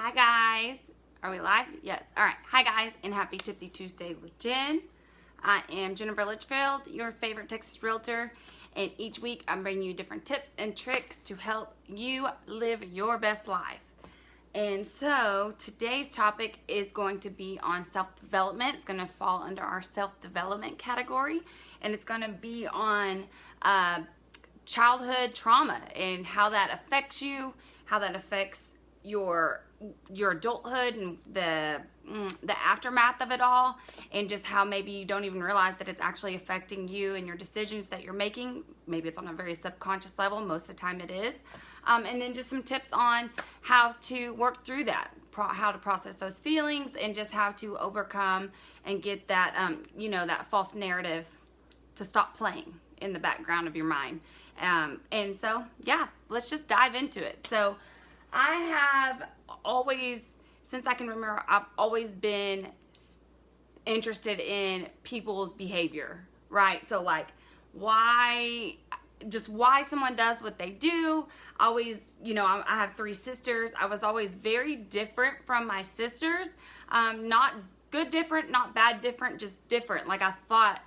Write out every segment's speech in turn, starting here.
Hi guys. Are we live? Yes. All right. Hi guys, and happy Tipsy Tuesday with Jen. I am Jennifer Litchfield, your favorite Texas realtor, and each week I'm bringing you different tips and tricks to help you live your best life. And so today's topic is going to be on self-development. It's going to fall under our self-development category, and it's going to be on childhood trauma and how that affects you, how that affects your adulthood and the aftermath of it all, and just how maybe you don't even realize that it's actually affecting you and your decisions that you're making. Maybe it's on a very subconscious level. Most of the time it is. And then just some tips on how to work through that, how to process those feelings, and just how to overcome and get that, that false narrative to stop playing in the background of your mind. And so, yeah, let's just dive into it. So I have always, since I can remember, I've always been interested in people's behavior, right? So like why someone does what they do. Always, I have 3 sisters. I was always very different from my sisters. Not good different, not bad different, just different. Like I thought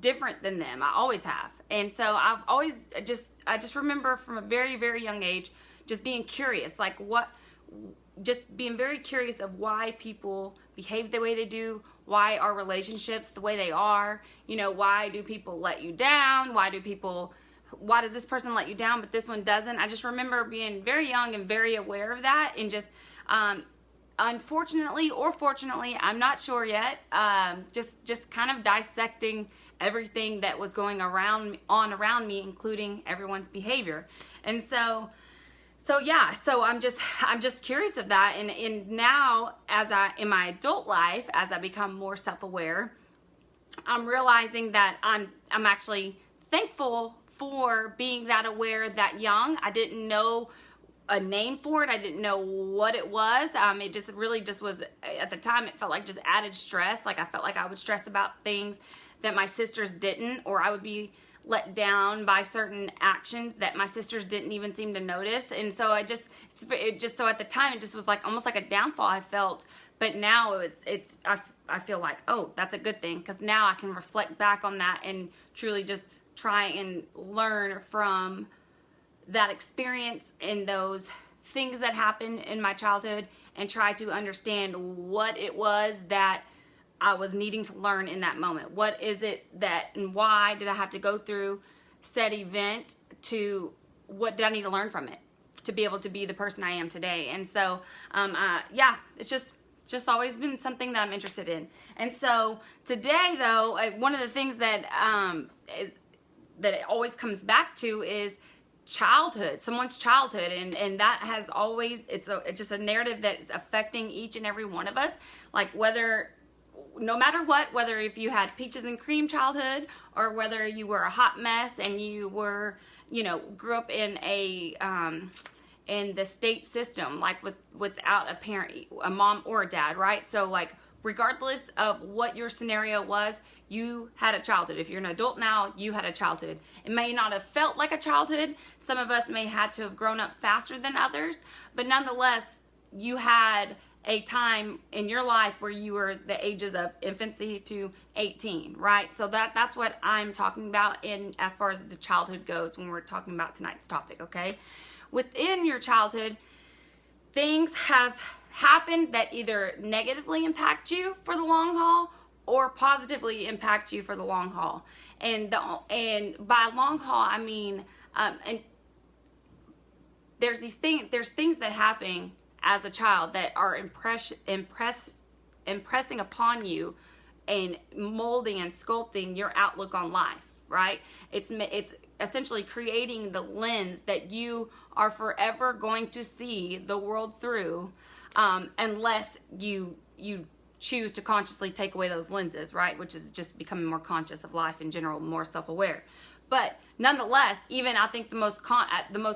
different than them. I always have. And so I've always I just remember from a very, very young age just being curious, just being very curious of why people behave the way they do, why are relationships the way they are, why do people let you down, why does this person let you down but this one doesn't. I just remember being very young and very aware of that, and just unfortunately or fortunately, I'm not sure yet, just kind of dissecting everything that was going around me, including everyone's behavior. And so I'm just curious of that, and now in my adult life, as I become more self-aware, I'm realizing that I'm actually thankful for being that aware that young. I didn't know a name for it. I didn't know what it was. It just really just was, at the time, it felt like just added stress. Like I felt like I would stress about things that my sisters didn't, or I would be let down by certain actions that my sisters didn't even seem to notice. And so so at the time it just was like almost like a downfall I felt, but now I feel like, oh, that's a good thing, because now I can reflect back on that and truly just try and learn from that experience and those things that happened in my childhood, and try to understand what it was that I was needing to learn in that moment. What is it and why did I have to go through said event? What did I need to learn from it to be able to be the person I am today? And so, it's just always been something that I'm interested in. And so today, though, one of the things that it always comes back to is childhood, someone's childhood, and that has always, it's just a narrative that is affecting each and every one of us. Like no matter what, whether if you had peaches and cream childhood, or whether you were a hot mess and you were, grew up in in the state system, like without a parent, a mom or a dad, right? So like, regardless of what your scenario was, you had a childhood. If you're an adult now, you had a childhood. It may not have felt like a childhood. Some of us may had to have grown up faster than others, but nonetheless, you had a time in your life where you were the ages of infancy to 18, right? So that's what I'm talking about as far as the childhood goes when we're talking about tonight's topic, okay? Within your childhood, things have happened that either negatively impact you for the long haul or positively impact you for the long haul. And by long haul, I mean, and there's things that happen as a child that are impressing upon you and molding and sculpting your outlook on life, right? It's essentially creating the lens that you are forever going to see the world through, unless you choose to consciously take away those lenses, right? Which is just becoming more conscious of life in general, more self-aware. But nonetheless, even I think the most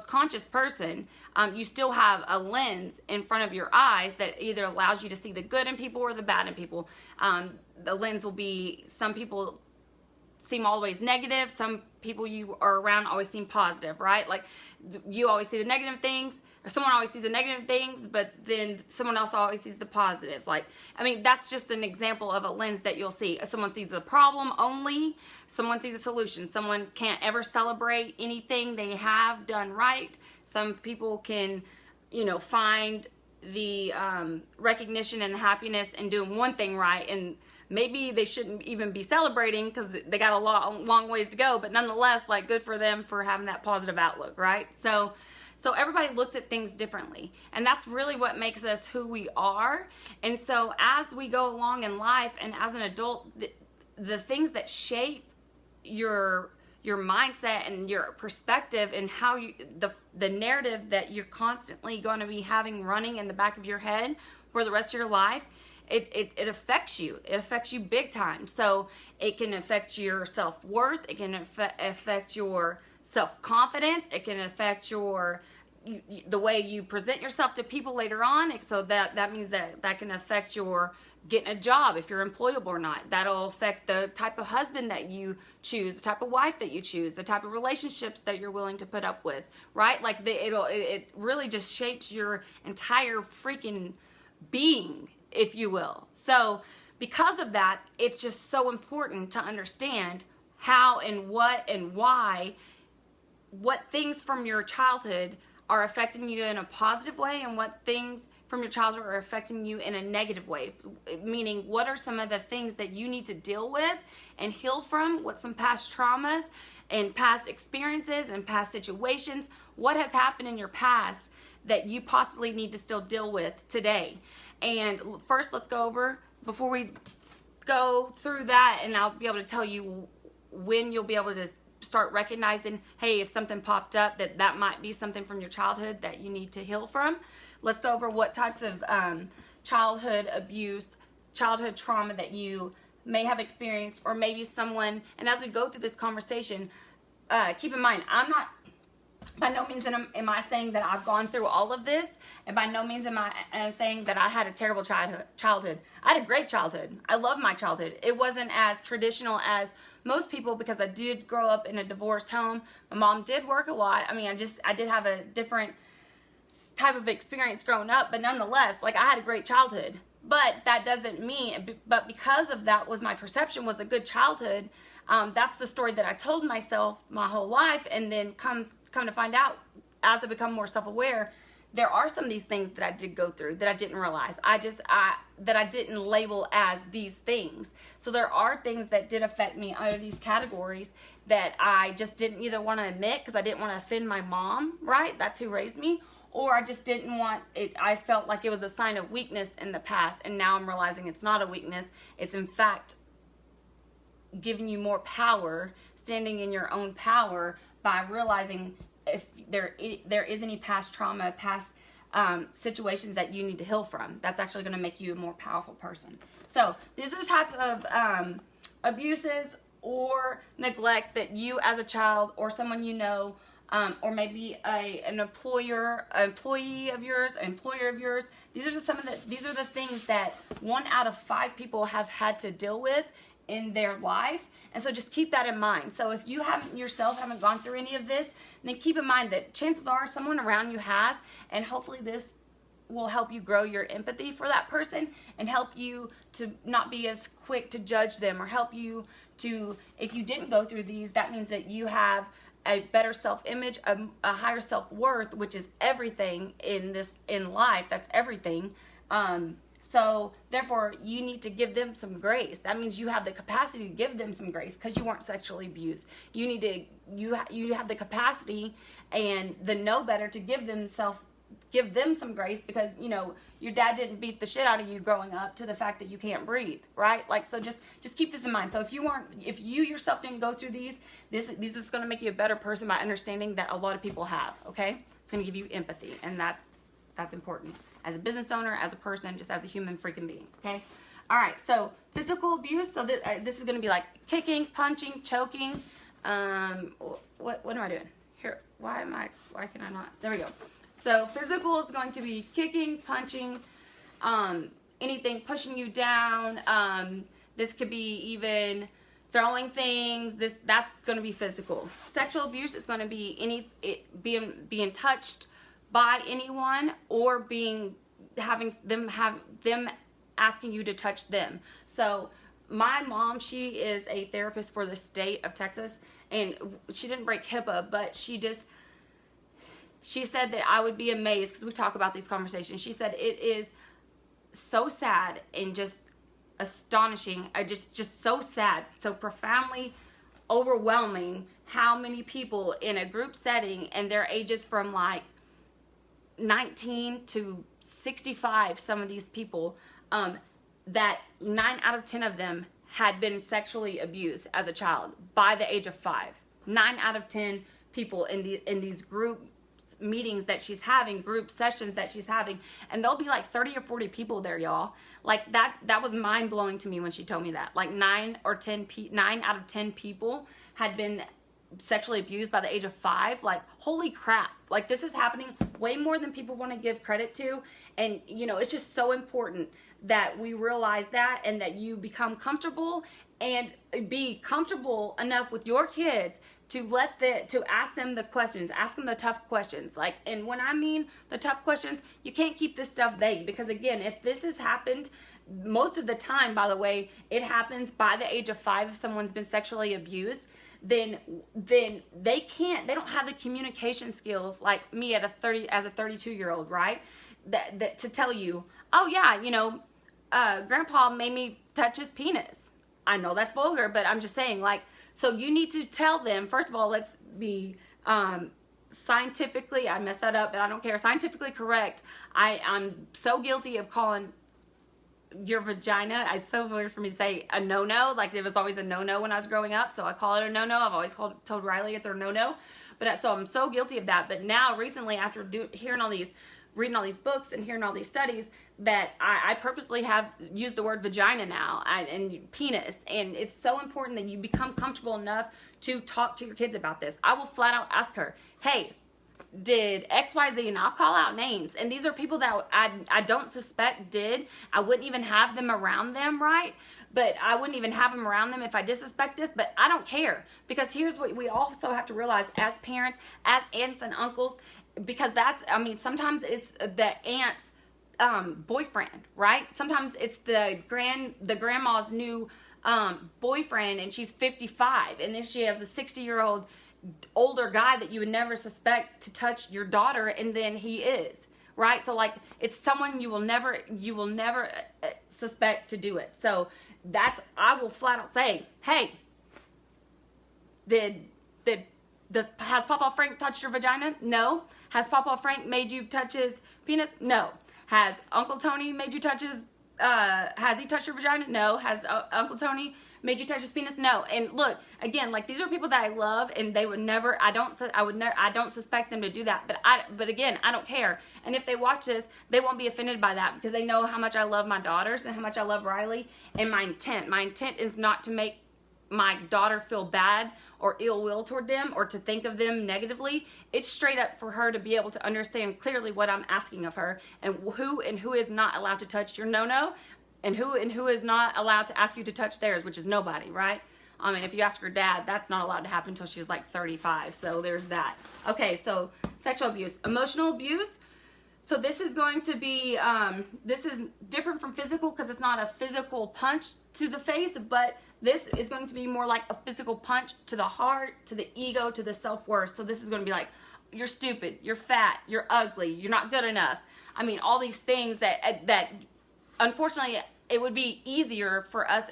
conscious person, you still have a lens in front of your eyes that either allows you to see the good in people or the bad in people. The lens will be, some people seem always negative, some people you are around always seem positive, right? Like you always see the negative things, or someone always sees the negative things, but then someone else always sees the positive. Like, I mean, that's just an example of a lens that you'll see. Someone sees the problem only, someone sees a solution. Someone can't ever celebrate anything they have done right. Some people can, you know, find the recognition and the happiness in doing one thing right, and maybe they shouldn't even be celebrating because they got a long ways to go, but nonetheless, like, good for them for having that positive outlook, right? So everybody looks at things differently, and that's really what makes us who we are. And so as we go along in life and as an adult, the things that shape your mindset and your perspective and how you, the narrative that you're constantly going to be having running in the back of your head for the rest of your life, it affects you. It affects you big time. So it can affect your self-worth. It can affect your self-confidence. It can affect the way you present yourself to people later on. So that means that can affect your getting a job, if you're employable or not. That'll affect the type of husband that you choose, the type of wife that you choose, the type of relationships that you're willing to put up with, right? Like it really just shapes your entire freaking being, if you will. So because of that, it's just so important to understand how and what and why, what things from your childhood are affecting you in a positive way and what things from your childhood are affecting you in a negative way. Meaning, what are some of the things that you need to deal with and heal from? What's some past traumas and past experiences and past situations? What has happened in your past that you possibly need to still deal with today? And first, let's go over, before we go through that, and I'll be able to tell you when you'll be able to start recognizing, hey, if something popped up that might be something from your childhood that you need to heal from. Let's go over what types of childhood abuse, childhood trauma that you may have experienced, or maybe someone, and as we go through this conversation, keep in mind, I'm not, by no means am I saying that I've gone through all of this, and by no means am I saying that I had a terrible childhood. I had a great childhood. I love my childhood. It wasn't as traditional as most people because I did grow up in a divorced home. My mom did work a lot. I mean, I did have a different type of experience growing up, but nonetheless, like, I had a great childhood. But that doesn't mean, but because of that was my perception was a good childhood, that's the story that I told myself my whole life, and then come to find out, as I become more self-aware, there are some of these things that I did go through that I didn't realize. That I didn't label as these things. So there are things that did affect me under these categories that I just didn't either want to admit because I didn't want to offend my mom, right? That's who raised me. Or I just didn't want it. I felt like it was a sign of weakness in the past, and now I'm realizing it's not a weakness. It's in fact giving you more power, standing in your own power by realizing if there is any past trauma, past situations that you need to heal from. That's actually going to make you a more powerful person. So these are the type of abuses or neglect that you as a child or someone you know, or maybe an employee of yours, an employer of yours. These are just these are the things that 1 out of 5 people have had to deal with in their life. And so just keep that in mind. So if you haven't gone through any of this, then keep in mind that chances are someone around you has, and hopefully this will help you grow your empathy for that person and help you to not be as quick to judge them, or help you to, if you didn't go through these, that means that you have a better self-image, a higher self-worth, which is everything in life. That's everything. So therefore, you need to give them some grace. That means you have the capacity to give them some grace because you weren't sexually abused. You have the capacity and the know better to give them some grace because, you know, your dad didn't beat the shit out of you growing up to the fact that you can't breathe, right? Like, so just keep this in mind. So if you yourself didn't go through these, this is going to make you a better person by understanding that a lot of people have, okay? It's going to give you empathy, and that's important. As a business owner, as a person, just as a human freaking being, okay? All right, so physical abuse. So this is going to be like kicking, punching, choking. What am I doing? Here, why can I not? There we go. So physical is going to be kicking, punching, anything pushing you down. This could be even throwing things. That's going to be physical. Sexual abuse is going to be being touched by anyone or having them asking you to touch them. So my mom, she is a therapist for the state of Texas, and she didn't break HIPAA, but she said that I would be amazed, because we talk about these conversations. She said it is so sad and just astonishing, just so sad, so profoundly overwhelming how many people in a group setting, and their ages from like 19 to 65, some of these people, that 9 out of 10 of them had been sexually abused as a child by the age of 5. 9 out of 10 people in these group meetings that she's having, group sessions that she's having, and there'll be like 30 or 40 people there, y'all. Like that was mind blowing to me when she told me that. Like 9 out of 10 people had been sexually abused by the age of 5. Like, holy crap. Like, this is happening way more than people want to give credit to. And, you know, it's just so important that we realize that, and that you become comfortable and be comfortable enough with your kids to ask them the questions, ask them the tough questions. Like, and when I mean the tough questions, you can't keep this stuff vague, because again, if this has happened, most of the time, by the way, it happens by the age of 5 if someone's been sexually abused. Then they don't have the communication skills like me as a 32-year-old, right? That to tell you, oh yeah, you know, grandpa made me touch his penis. I know that's vulgar, but I'm just saying, like, so you need to tell them, first of all, let's be scientifically, I messed that up, but I don't care, scientifically correct. I'm so guilty of calling your vagina, it's so weird for me to say a no-no, like it was always a no-no when I was growing up, so I call it a no-no. I've always told Riley it's a no-no, but so I'm so guilty of that. But now recently, after reading all these books and hearing all these studies, that I purposely have used the word vagina now and penis, and it's so important that you become comfortable enough to talk to your kids about this. I will flat out ask her, hey, did XYZ, and I'll call out names, and these are people that I don't suspect did. I wouldn't even have them around them, right? But I wouldn't even have them around them if I did suspect this, but I don't care, because here's what we also have to realize as parents, as aunts and uncles, because sometimes it's the aunt's boyfriend, right? Sometimes it's the grandma's new boyfriend, and she's 55, and then she has a 60-year-old older guy that you would never suspect to touch your daughter, and then he is, right? So like, it's someone you will never suspect to do it. So I will flat out say, hey, has Papa Frank touched your vagina? No. Has Papa Frank made you touch his penis? No. Has Uncle Tony made you touch has he touched your vagina? No. Has Uncle Tony made you touch his penis? No. And look, again, like, these are people that I love, and they would never, I don't suspect them to do that, but again, I don't care. And if they watch this, they won't be offended by that, because they know how much I love my daughters and how much I love Riley. And my intent is not to make my daughter feel bad or ill will toward them, or to think of them negatively. It's straight up for her to be able to understand clearly what I'm asking of her, and who is not allowed to touch your no-no, and who is not allowed to ask you to touch theirs, which is nobody, right? I mean, if you ask her dad, that's not allowed to happen until she's like 35. So there's that. Okay, so sexual abuse. Emotional abuse. So this is going to be, this is different from physical, because it's not a physical punch to the face, but this is going to be more like a physical punch to the heart, to the ego, to the self-worth. So this is going to be like, you're stupid, you're fat, you're ugly, you're not good enough. I mean, all these things that unfortunately, it would be easier for us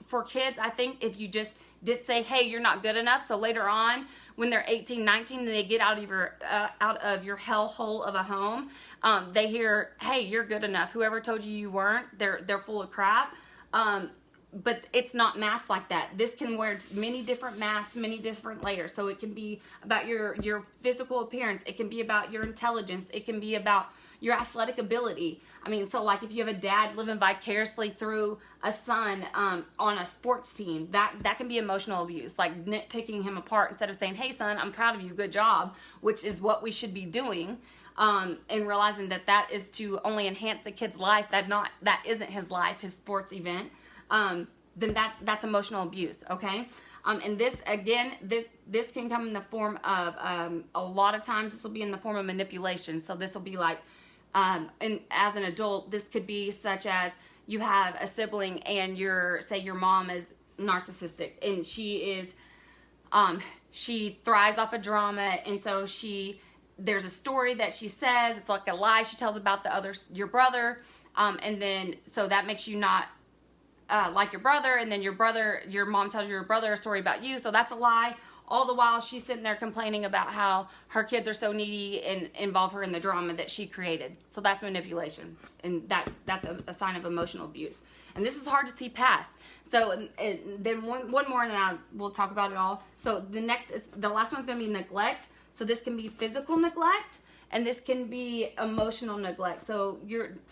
for kids, I think, if you just did say, hey, you're not good enough. So later on, when they're 18, 19, and they get out of your hellhole of a home, they hear, hey, you're good enough. Whoever told you you weren't, they're full of crap. But it's not masked like that. This can wear many different masks, many different layers. So it can be about your physical appearance. It can be about your intelligence. It can be about your athletic ability. I mean, so like if you have a dad living vicariously through a son on a sports team, that can be emotional abuse, like nitpicking him apart instead of saying, hey son, I'm proud of you, good job, which is what we should be doing. And realizing that is to only enhance the kid's life, that isn't his life, his sports event. Then that's emotional abuse, okay? And this, again, this can come in the form of, a lot of times this will be in the form of manipulation. So this will be like, and as an adult, this could be such as you have a sibling and say your mom is narcissistic and she thrives off of drama, and so there's a story that she says, it's like a lie she tells about your brother, and then so that makes you not like your brother, and then your mom tells your brother a story about you, so that's a lie. All the while she's sitting there complaining about how her kids are so needy and involve her in the drama that she created. So that's manipulation, and that's a sign of emotional abuse. And this is hard to see past. So and then one more, and we'll talk about it all. So the last one's going to be neglect. So this can be physical neglect, and this can be emotional neglect. So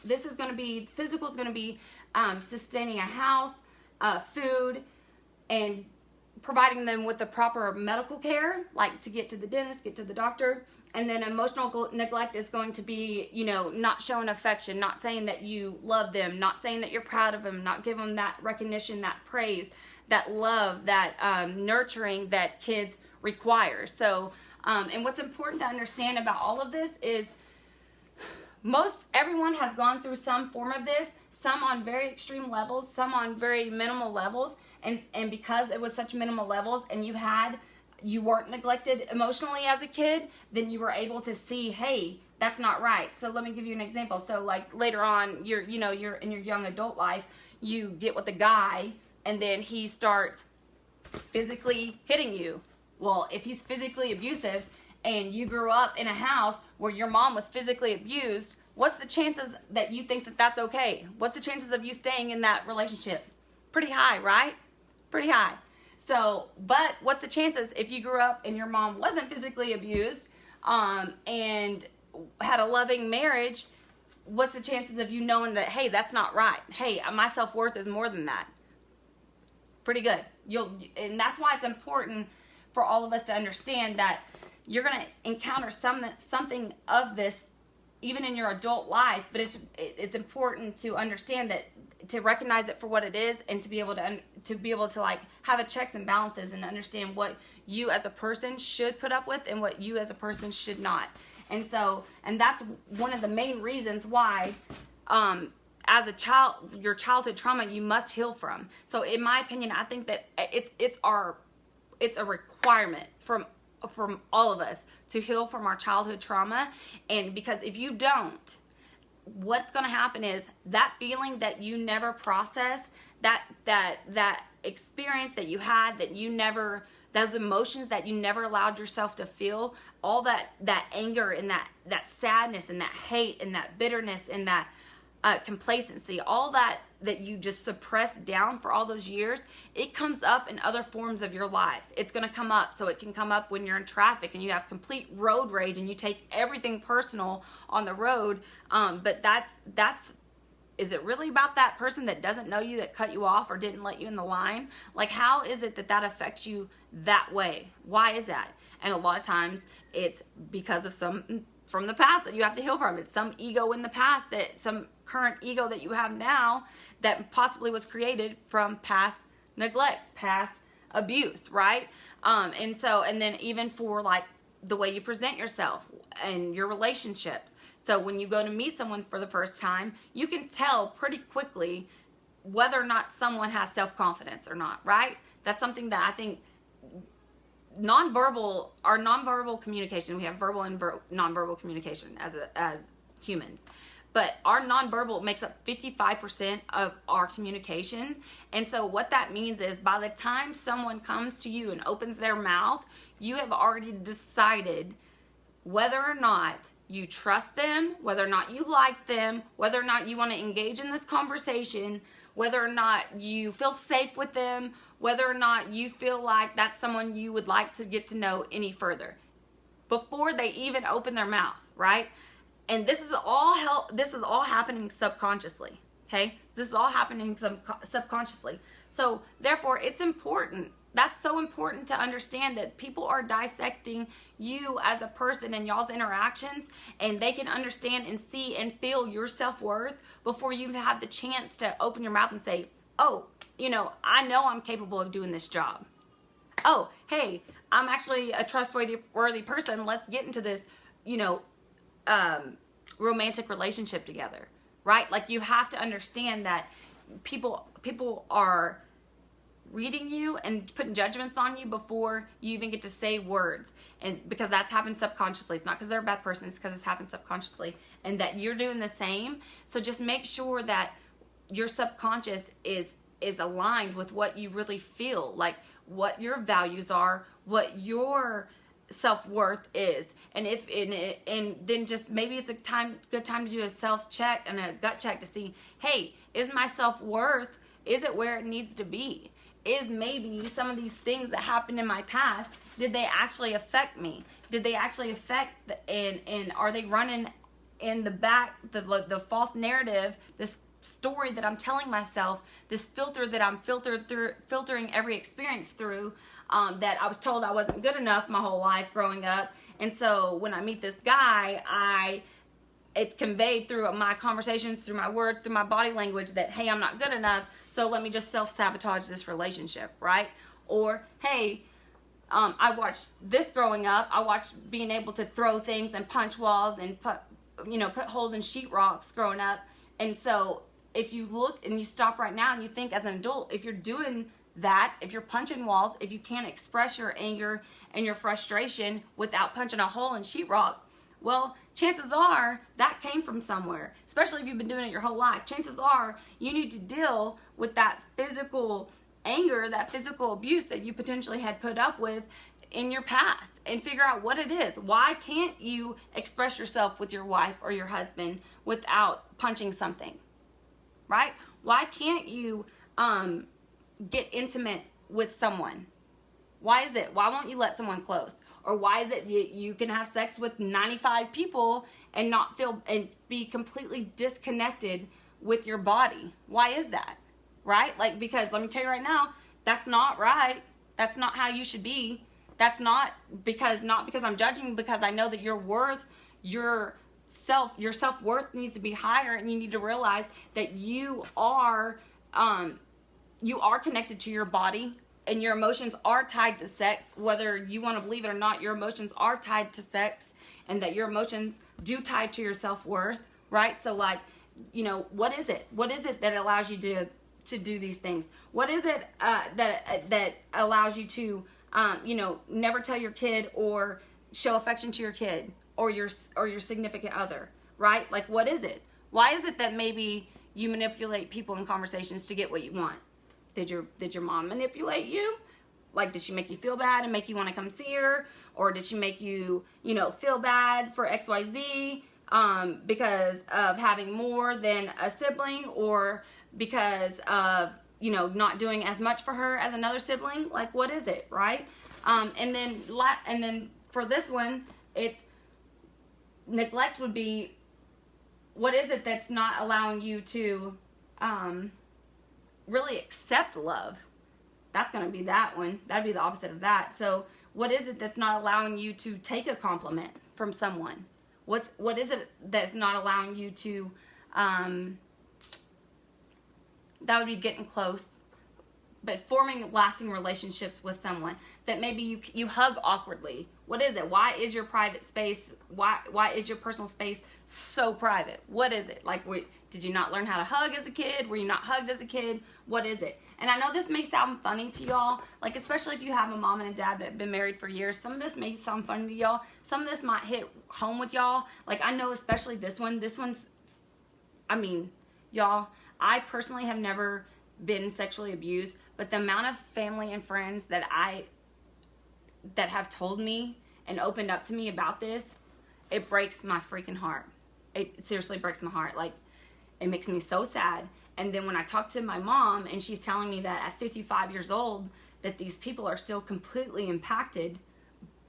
this is going to be, physical is going to be sustaining a house, food, and providing them with the proper medical care, like to get to the dentist, get to the doctor. And then emotional neglect is going to be, not showing affection, not saying that you love them, not saying that you're proud of them, not giving them that recognition, that praise, that love, that nurturing that kids require. So, and what's important to understand about all of this is everyone has gone through some form of this, some on very extreme levels, some on very minimal levels. And because it was such minimal levels and you weren't neglected emotionally as a kid, then you were able to see, hey, that's not right. So let me give you an example. So like later on, you're in your young adult life, you get with a guy and then he starts physically hitting you. Well, if he's physically abusive and you grew up in a house where your mom was physically abused, what's the chances that you think that that's okay? What's the chances of you staying in that relationship? Pretty high, right? Pretty high. So, but what's the chances if you grew up and your mom wasn't physically abused and had a loving marriage, what's the chances of you knowing that, hey, that's not right? Hey, my self-worth is more than that. Pretty good. And that's why it's important for all of us to understand that you're going to encounter something of this even in your adult life, but it's important to understand that, to recognize it for what it is, and to be able to like have a checks and balances and understand what you as a person should put up with and what you as a person should not. And that's one of the main reasons why as a child, your childhood trauma you must heal from. So in my opinion, I think that it's a requirement from all of us to heal from our childhood trauma. And because if you don't, what's going to happen is that feeling that you never processed, that experience that you had, those emotions that you never allowed yourself to feel, all that anger and that sadness and that hate and that bitterness and that complacency, all that you just suppressed down for all those years, it comes up in other forms of your life. It's going to come up. So it can come up when you're in traffic and you have complete road rage and you take everything personal on the road. But is it really about that person that doesn't know you, that cut you off or didn't let you in the line? Like, how is it that affects you that way? Why is that? And a lot of times it's because of some from the past that you have to heal from. It's some ego in the past, some current ego that you have now that possibly was created from past neglect, past abuse, right? And then even for like the way you present yourself and your relationships. So when you go to meet someone for the first time, you can tell pretty quickly whether or not someone has self-confidence or not, right? That's something that I think our nonverbal communication, we have verbal and nonverbal communication as humans, but our nonverbal makes up 55% of our communication. And so what that means is by the time someone comes to you and opens their mouth, you have already decided whether or not you trust them, whether or not you like them, whether or not you want to engage in this conversation, whether or not you feel safe with them, whether or not you feel like that's someone you would like to get to know any further before they even open their mouth, right? And this is all happening subconsciously, okay? This is all happening subconsciously. So therefore, it's important. That's so important to understand that people are dissecting you as a person and y'all's interactions, and they can understand and see and feel your self-worth before you even have the chance to open your mouth and say, oh, I know I'm capable of doing this job. oh, hey, I'm actually a trustworthy person. Let's get into this, you know, romantic relationship together, right? Like, you have to understand that people are reading you and putting judgments on you before you even get to say words, and because that's happened subconsciously. It's not because they're a bad person, it's because it's happened subconsciously, and that you're doing the same. So just make sure that your subconscious is aligned with what you really feel, like what your values are, what your self-worth is. And then just maybe it's a good time to do a self-check and a gut check to see, hey, is my self-worth, is it where it needs to be? Is maybe some of these things that happened in my past, did they actually affect me? Did they actually affect and are they running in the back, the false narrative, this story that I'm telling myself, this filter that I'm filtering every experience through, that I was told I wasn't good enough my whole life growing up. And so when I meet this guy, it's conveyed through my conversations, through my words, through my body language that, hey, I'm not good enough, so let me just self-sabotage this relationship, right? Or, hey, I watched this growing up. I watched being able to throw things and punch walls and put holes in sheetrocks growing up. And so if you look and you stop right now and you think as an adult, if you're doing that, if you're punching walls, if you can't express your anger and your frustration without punching a hole in sheetrock, well, chances are that came from somewhere, especially if you've been doing it your whole life. Chances are you need to deal with that physical anger, that physical abuse that you potentially had put up with in your past, and figure out what it is. Why can't you express yourself with your wife or your husband without punching something, right? Why can't you get intimate with someone? Why is it? Why won't you let someone close? Or why is it you can have sex with 95 people and not feel and be completely disconnected with your body? Why is that? Right? Like, because let me tell you right now, that's not right. That's not how you should be. That's not because I'm judging, because I know that your self-worth needs to be higher, and you need to realize that you are connected to your body. And your emotions are tied to sex, whether you want to believe it or not. Your emotions are tied to sex, and that your emotions do tie to your self-worth, right? So, like, you know, what is it? What is it that allows you to do these things? What is it that allows you to, never tell your kid or show affection to your kid or your significant other, right? Like, what is it? Why is it that maybe you manipulate people in conversations to get what you want? Did your mom manipulate you? Like, did she make you feel bad and make you want to come see her? Or did she make you, feel bad for XYZ because of having more than a sibling, or because of, not doing as much for her as another sibling? Like, what is it, right? And then for this one, it's neglect would be, what is it that's not allowing you to really accept love? That's going to be that one. That'd be the opposite of that. So what is it that's not allowing you to take a compliment from someone? What is it that's not allowing you to, that would be getting close, but forming lasting relationships with someone that maybe you hug awkwardly. What is it? Why is your private space, why is your personal space so private? What is it? Like, did you not learn how to hug as a kid? Were you not hugged as a kid? What is it? And I know this may sound funny to y'all, like, especially if you have a mom and a dad that have been married for years. Some of this may sound funny to y'all. Some of this might hit home with y'all. Like, I know especially this one's, I mean, y'all, I personally have never been sexually abused, but the amount of family and friends that have told me and opened up to me about this, it breaks my freaking heart. It seriously breaks my heart. Like, it makes me so sad. And then when I talk to my mom and she's telling me that at 55 years old, that these people are still completely impacted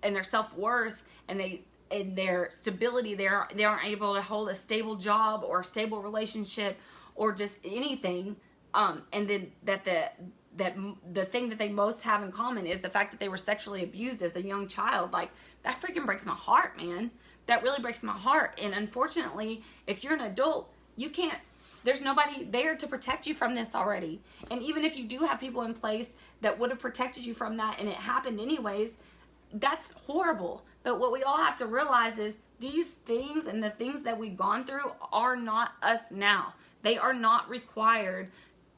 in their self-worth and their stability, they aren't able to hold a stable job or a stable relationship or just anything. And then that the thing that they most have in common is the fact that they were sexually abused as a young child. Like, that freaking breaks my heart, man. That really breaks my heart. And unfortunately, if you're an adult, you can't There's nobody there to protect you from this already. And even if you do have people in place that would have protected you from that and it happened anyways, that's horrible. But what we all have to realize is these things and the things that we've gone through are not us now. They are not required.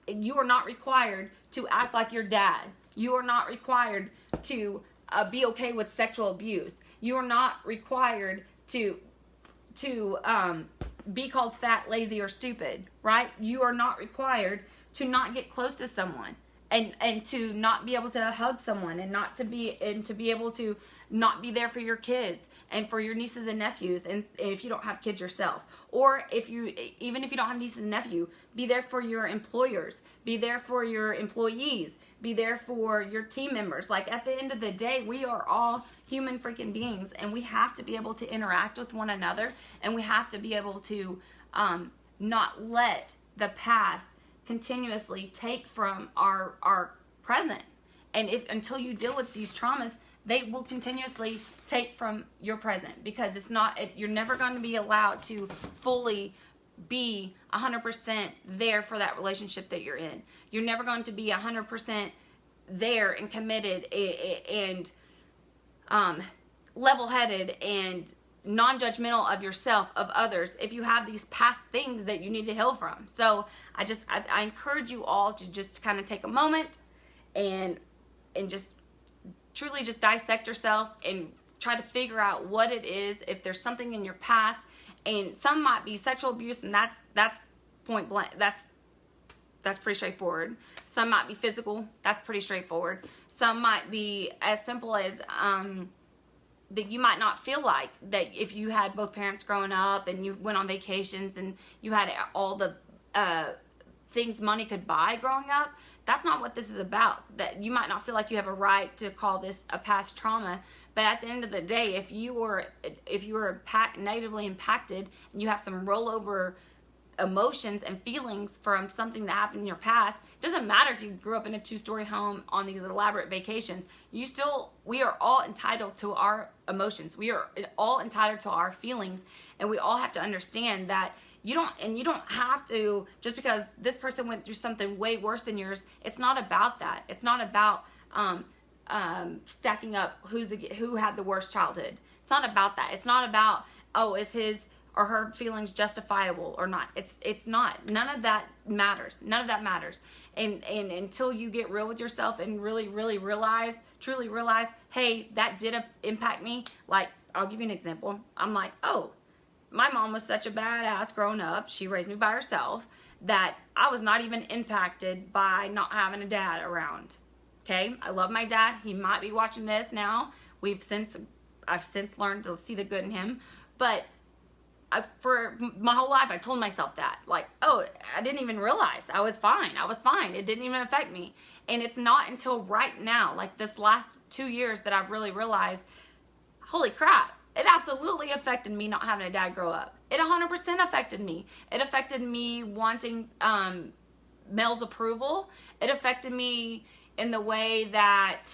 You are not required to act like your dad. You are not required to be okay with sexual abuse. You are not required to be called fat, lazy, or stupid, right? You are not required to not get close to someone and to not be able to hug someone and to be able to not be there for your kids and for your nieces and nephews, and if you don't have kids yourself, or even if you don't have nieces and nephews, be there for your employers, be there for your employees, be there for your team members. Like, at the end of the day, we are all human freaking beings, and we have to be able to interact with one another, and we have to be able to not let the past continuously take from our present. And until you deal with these traumas, they will continuously take from your present, because you're never going to be allowed to fully be 100% there for that relationship that you're in. You're never going to be 100% there and committed and level-headed and non-judgmental of yourself, of others, if you have these past things that you need to heal from. So I encourage you all to just kind of take a moment and just truly just dissect yourself and try to figure out what it is. If there's something in your past, and some might be sexual abuse, and that's point blank, that's pretty straightforward. Some might be physical, that's pretty straightforward. Some might be as simple as that you might not feel like that if you had both parents growing up and you went on vacations and you had all the things money could buy growing up. That's not what this is about. That you might not feel like you have a right to call this a past trauma, but at the end of the day, if you were negatively impacted and you have some rollover emotions and feelings from something that happened in your past, it doesn't matter if you grew up in a 2-story home on these elaborate vacations. We are all entitled to our emotions. We are all entitled to our feelings, and we all have to understand that you don't have to, just because this person went through something way worse than yours. It's not about that. It's not about stacking up who had the worst childhood. It's not about that. It's not about, is his or her feelings justifiable or not. It's not. None of that matters. None of that matters. And until you get real with yourself and really, really truly realize, hey, that did impact me. Like, I'll give you an example. I'm like, my mom was such a badass growing up. She raised me by herself that I was not even impacted by not having a dad around. Okay? I love my dad. He might be watching this now. I've since learned to see the good in him. But for my whole life, I told myself that. Like, I didn't even realize. I was fine. It didn't even affect me. And it's not until right now, like this last 2 years, that I've really realized, holy crap, it absolutely affected me not having a dad grow up. It 100% affected me. It affected me wanting male's approval. It affected me in the way that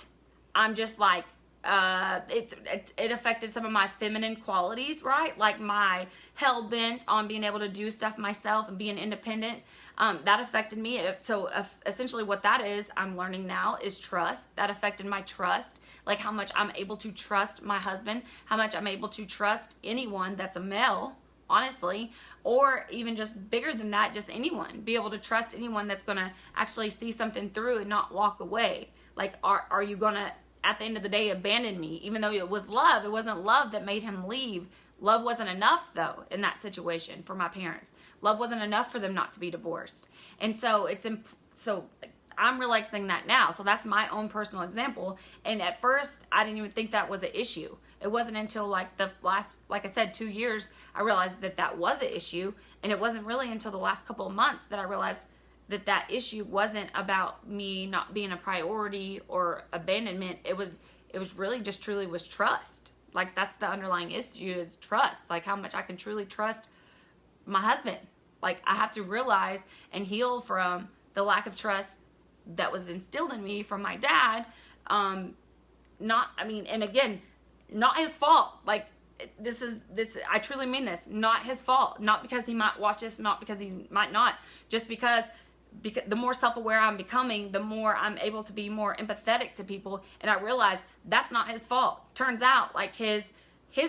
I'm just like, it affected some of my feminine qualities, right? Like my hell bent on being able to do stuff myself and being independent. That affected me. So essentially what that is, I'm learning now, is trust. That affected my trust. Like how much I'm able to trust my husband, how much I'm able to trust anyone that's a male, honestly, or even just bigger than that, just anyone. Be able to trust anyone that's going to actually see something through and not walk away. Like, are you going to, at the end of the day, abandon me? Even though it was love, it wasn't love that made him leave. Love wasn't enough, though, in that situation for my parents. Love wasn't enough for them not to be divorced. And so I'm realizing that now. So that's my own personal example. And at first, I didn't even think that was an issue. It wasn't until like the last, like I said, 2 years, I realized that was an issue. And it wasn't really until the last couple of months that I realized that issue wasn't about me not being a priority or abandonment. It was really just truly was trust. Like, that's the underlying issue, is trust. Like, how much I can truly trust my husband. Like, I have to realize and heal from the lack of trust that was instilled in me from my dad. And again, not his fault. Like, I truly mean this, not his fault, not because he might watch this, not because he might not, just because the more self-aware I'm becoming, the more I'm able to be more empathetic to people, and I realize that's not his fault. Turns out, like, his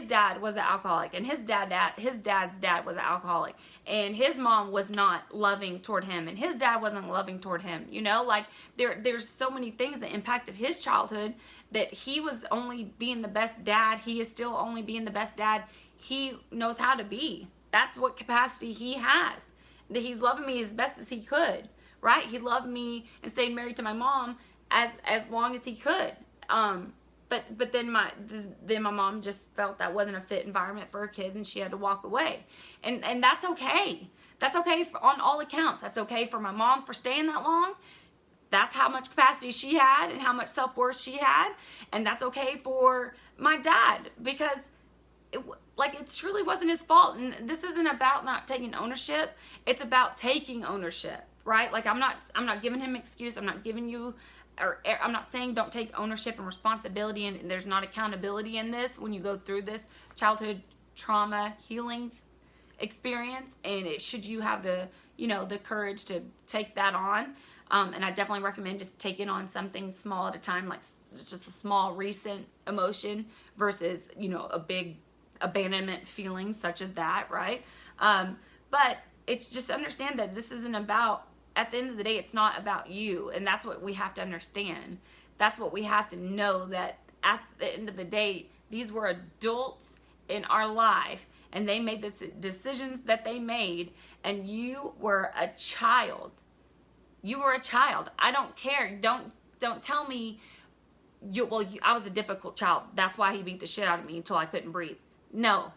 dad was an alcoholic, and his dad's dad was an alcoholic, and his mom was not loving toward him, and his dad wasn't loving toward him. You know, like, there's so many things that impacted his childhood that he was only being the best dad. He is still only being the best dad he knows how to be. That's what capacity he has. That he's loving me as best as he could, right? He loved me and stayed married to my mom as long as he could. But then my mom just felt that wasn't a fit environment for her kids, and she had to walk away. And that's okay. That's okay on all accounts. That's okay for my mom for staying that long. That's how much capacity she had and how much self-worth she had. And that's okay for my dad, because it truly wasn't his fault. And this isn't about not taking ownership. It's about taking ownership, right? Like, I'm not giving him an excuse. I'm not giving you, or I'm not saying don't take ownership and responsibility, and there's not accountability in this when you go through this childhood trauma healing experience. And should you have the courage to take that on. And I definitely recommend just taking on something small at a time, like just a small recent emotion versus, a big abandonment feeling such as that, right? But it's just understand that this isn't about, at the end of the day, it's not about you. And that's what we have to understand. That's what we have to know, that at the end of the day, these were adults in our life, and they made the decisions that they made, and you were a child. You were a child. I don't care. Don't tell me, I was a difficult child. That's why he beat the shit out of me until I couldn't breathe. No,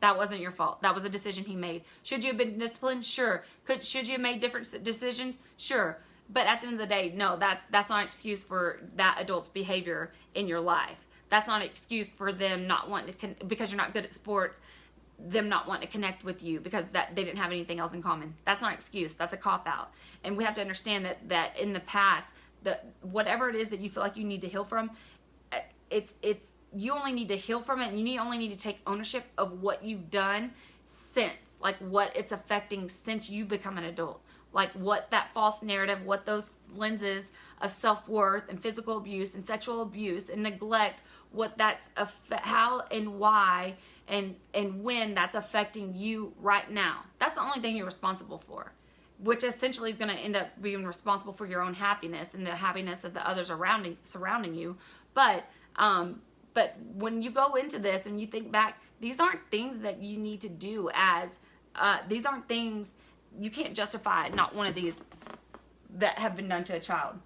that wasn't your fault. That was a decision he made. Should you have been disciplined? Sure. Should you have made different decisions? Sure. But at the end of the day, no, that's not an excuse for that adult's behavior in your life. That's not an excuse for them not wanting to, because you're not good at sports, them not wanting to connect with you because they didn't have anything else in common. That's not an excuse. That's a cop-out. And we have to understand that in the past, whatever it is that you feel like you need to heal from, it's you only need to heal from it, and you only need to take ownership of what you've done since, like what it's affecting since you become an adult. Like what that false narrative, what those lenses of self-worth and physical abuse and sexual abuse and neglect, what that's how and why and when that's affecting you right now. That's the only thing you're responsible for, which essentially is going to end up being responsible for your own happiness and the happiness of the others surrounding you. But when you go into this and you think back, these aren't things that you need to do these aren't things, you can't justify not one of these that have been done to a child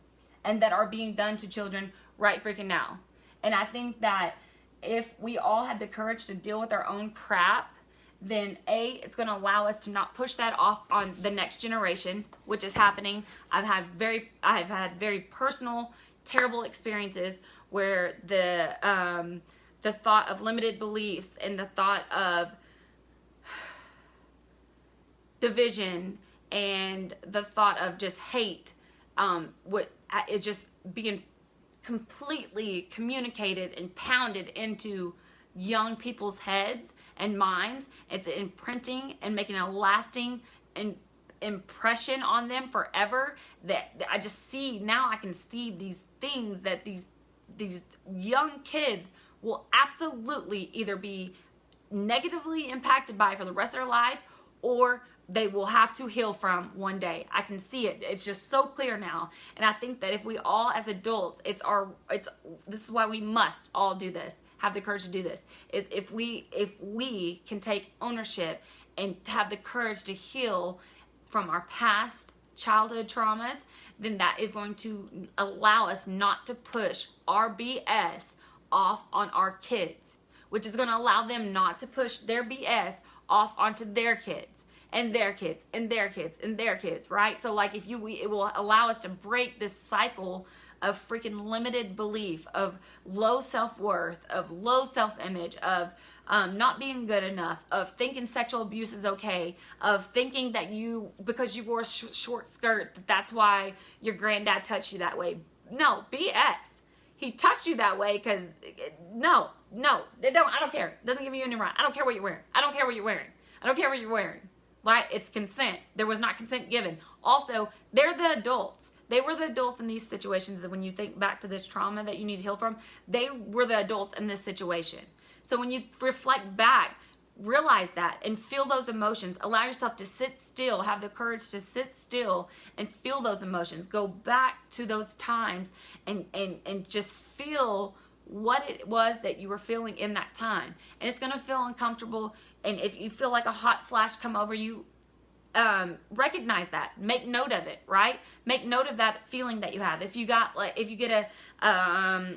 and that are being done to children right freaking now. And I think that if we all had the courage to deal with our own crap, then it's going to allow us to not push that off on the next generation, which is happening. I have had very personal, terrible experiences where the thought of limited beliefs and the thought of division and the thought of just hate what is just being completely communicated and pounded into young people's heads and minds. It's imprinting and making a lasting impression on them forever, that I just see now. I can see these things that these young kids will absolutely either be negatively impacted by for the rest of their life, or they will have to heal from one day. I can see it. It's just so clear now. And I think that if we all as adults, this is why we must all do this, have the courage to do this, is if we can take ownership and have the courage to heal from our past childhood traumas, then that is going to allow us not to push our BS off on our kids, which is going to allow them not to push their BS off onto their kids and their kids and their kids and their kids, right? So like it will allow us to break this cycle of freaking limited belief, of low self-worth, of low self-image, of not being good enough, of thinking sexual abuse is okay, of thinking that because you wore a short skirt, that's why your granddad touched you that way. No, BS. he touched you that way because no, they don't. I don't care. It doesn't give you any right. I don't care what you're wearing. I don't care what you're wearing. I don't care what you're wearing. Right? It's consent. There was not consent given. Also, they're the adults. They were the adults in these situations. That when you think back to this trauma that you need to heal from, they were the adults in this situation. So when you reflect back, realize that and feel those emotions. Allow yourself to sit still. Have the courage to sit still and feel those emotions. Go back to those times and just feel what it was that you were feeling in that time. And it's going to feel uncomfortable. And if you feel like a hot flash come over you, recognize that. Make note of it, right? Make note of that feeling that you have. If you get I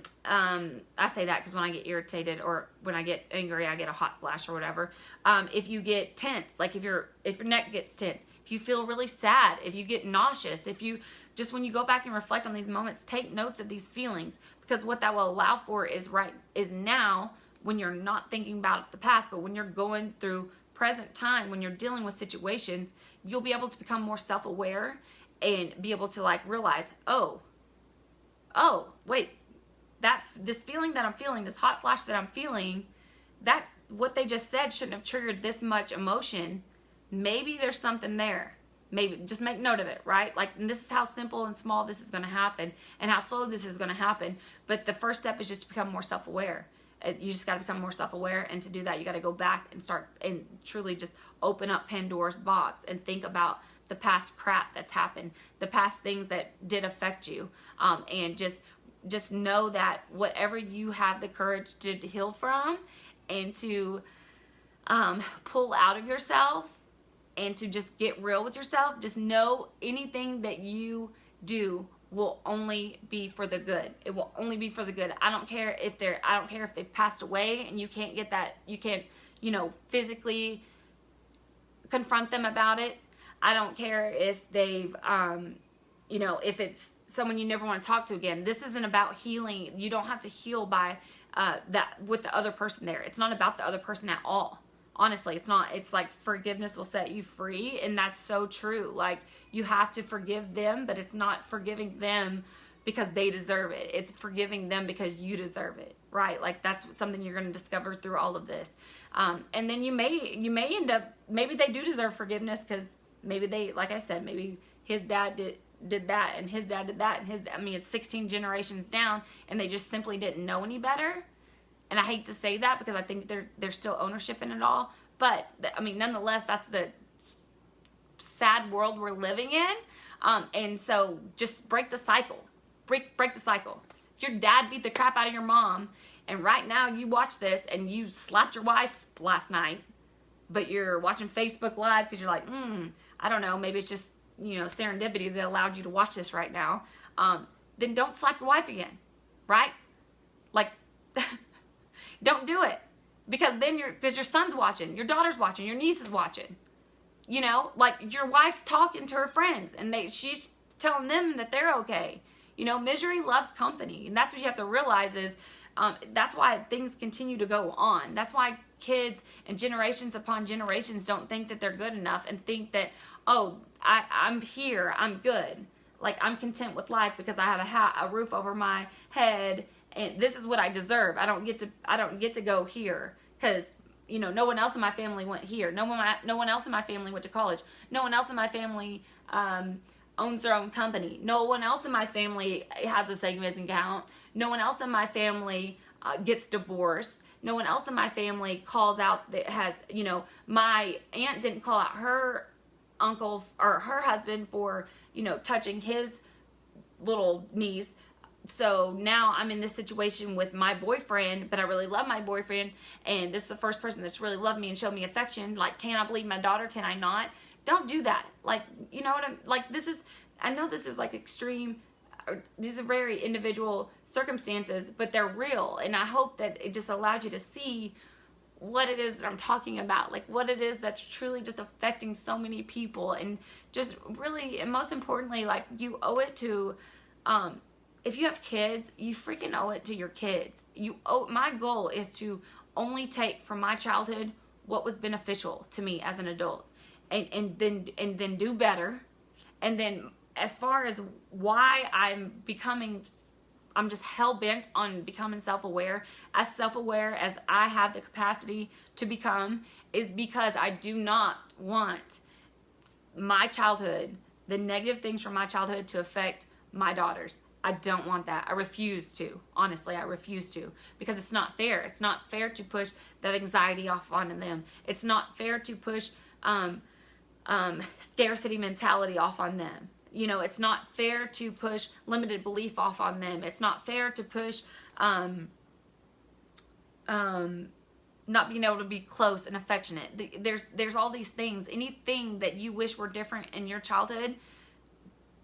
say that because when I get irritated or when I get angry, I get a hot flash or whatever. If you get tense, like if your neck gets tense, if you feel really sad, if you get nauseous, if you just, when you go back and reflect on these moments, take notes of these feelings, because what that will allow for is now, when you're not thinking about the past, but when you're going through present time, when you're dealing with situations, you'll be able to become more self-aware and be able to like realize, oh, wait, this feeling that I'm feeling, this hot flash that I'm feeling, that what they just said shouldn't have triggered this much emotion. Maybe there's something there. Maybe just make note of it, right? Like, and this is how simple and small this is going to happen and how slow this is going to happen. But the first step is just to become more self-aware. You just got to become more self-aware, and to do that, you got to go back and start and truly just open up Pandora's box and think about the past crap that's happened, the past things that did affect you, and just know that whatever you have the courage to heal from and to pull out of yourself and to just get real with yourself, just know anything that you do will only be for the good. It will only be for the good. I don't care if they've passed away and you can't get that, you can't, physically confront them about it. I don't care if they've, if it's someone you never want to talk to again. This isn't about healing. You don't have to heal by that with the other person there. It's not about the other person at all. Honestly, it's not. It's like forgiveness will set you free, and that's so true. Like, you have to forgive them, but it's not forgiving them because they deserve it. It's forgiving them because you deserve it, right? Like, that's something you're going to discover through all of this. And then you may end up, maybe they do deserve forgiveness because maybe they, like I said, maybe his dad did that and his dad did that and it's 16 generations down, and they just simply didn't know any better. And I hate to say that because I think there's still ownership in it all. But, nonetheless, that's the sad world we're living in. And so just break the cycle. Break the cycle. If your dad beat the crap out of your mom, and right now you watch this and you slapped your wife last night, but you're watching Facebook Live because you're like, I don't know, maybe it's just, serendipity that allowed you to watch this right now, then don't slap your wife again, right? Like... Don't do it, because your son's watching, your daughter's watching, your niece is watching. Like, your wife's talking to her friends and she's telling them that they're okay. Misery loves company, and that's what you have to realize is that's why things continue to go on. That's why kids and generations upon generations don't think that they're good enough and think that, I'm here, I'm good. Like, I'm content with life because I have a roof over my head, and this is what I deserve. I don't get to go here because, no one else in my family went here. No one else in my family went to college. No one else in my family owns their own company. No one else in my family has a savings account. No one else in my family gets divorced. No one else in my family calls out that has, my aunt didn't call out her uncle or her husband for, touching his little niece. So now I'm in this situation with my boyfriend, but I really love my boyfriend, and this is the first person that's really loved me and showed me affection. Like, can I believe my daughter? Can I not? Don't do that. Like, what I'm, like, I know this is like extreme, these are very individual circumstances, but they're real, and I hope that it just allowed you to see what it is that I'm talking about, like what it is that's truly just affecting so many people, and just really, and most importantly, like, you owe it to, if you have kids, you freaking owe it to your kids. My goal is to only take from my childhood what was beneficial to me as an adult, and then do better. And then as far as why I'm becoming I'm just hell-bent on becoming self-aware as I have the capacity to become, is because I do not want my childhood, the negative things from my childhood, to affect my daughters. I don't want that. I refuse to. Honestly, I refuse to, because it's not fair. It's not fair to push that anxiety off onto them. It's not fair to push scarcity mentality off on them. You know, it's not fair to push limited belief off on them. It's not fair to push not being able to be close and affectionate. There's all these things. Anything that you wish were different in your childhood,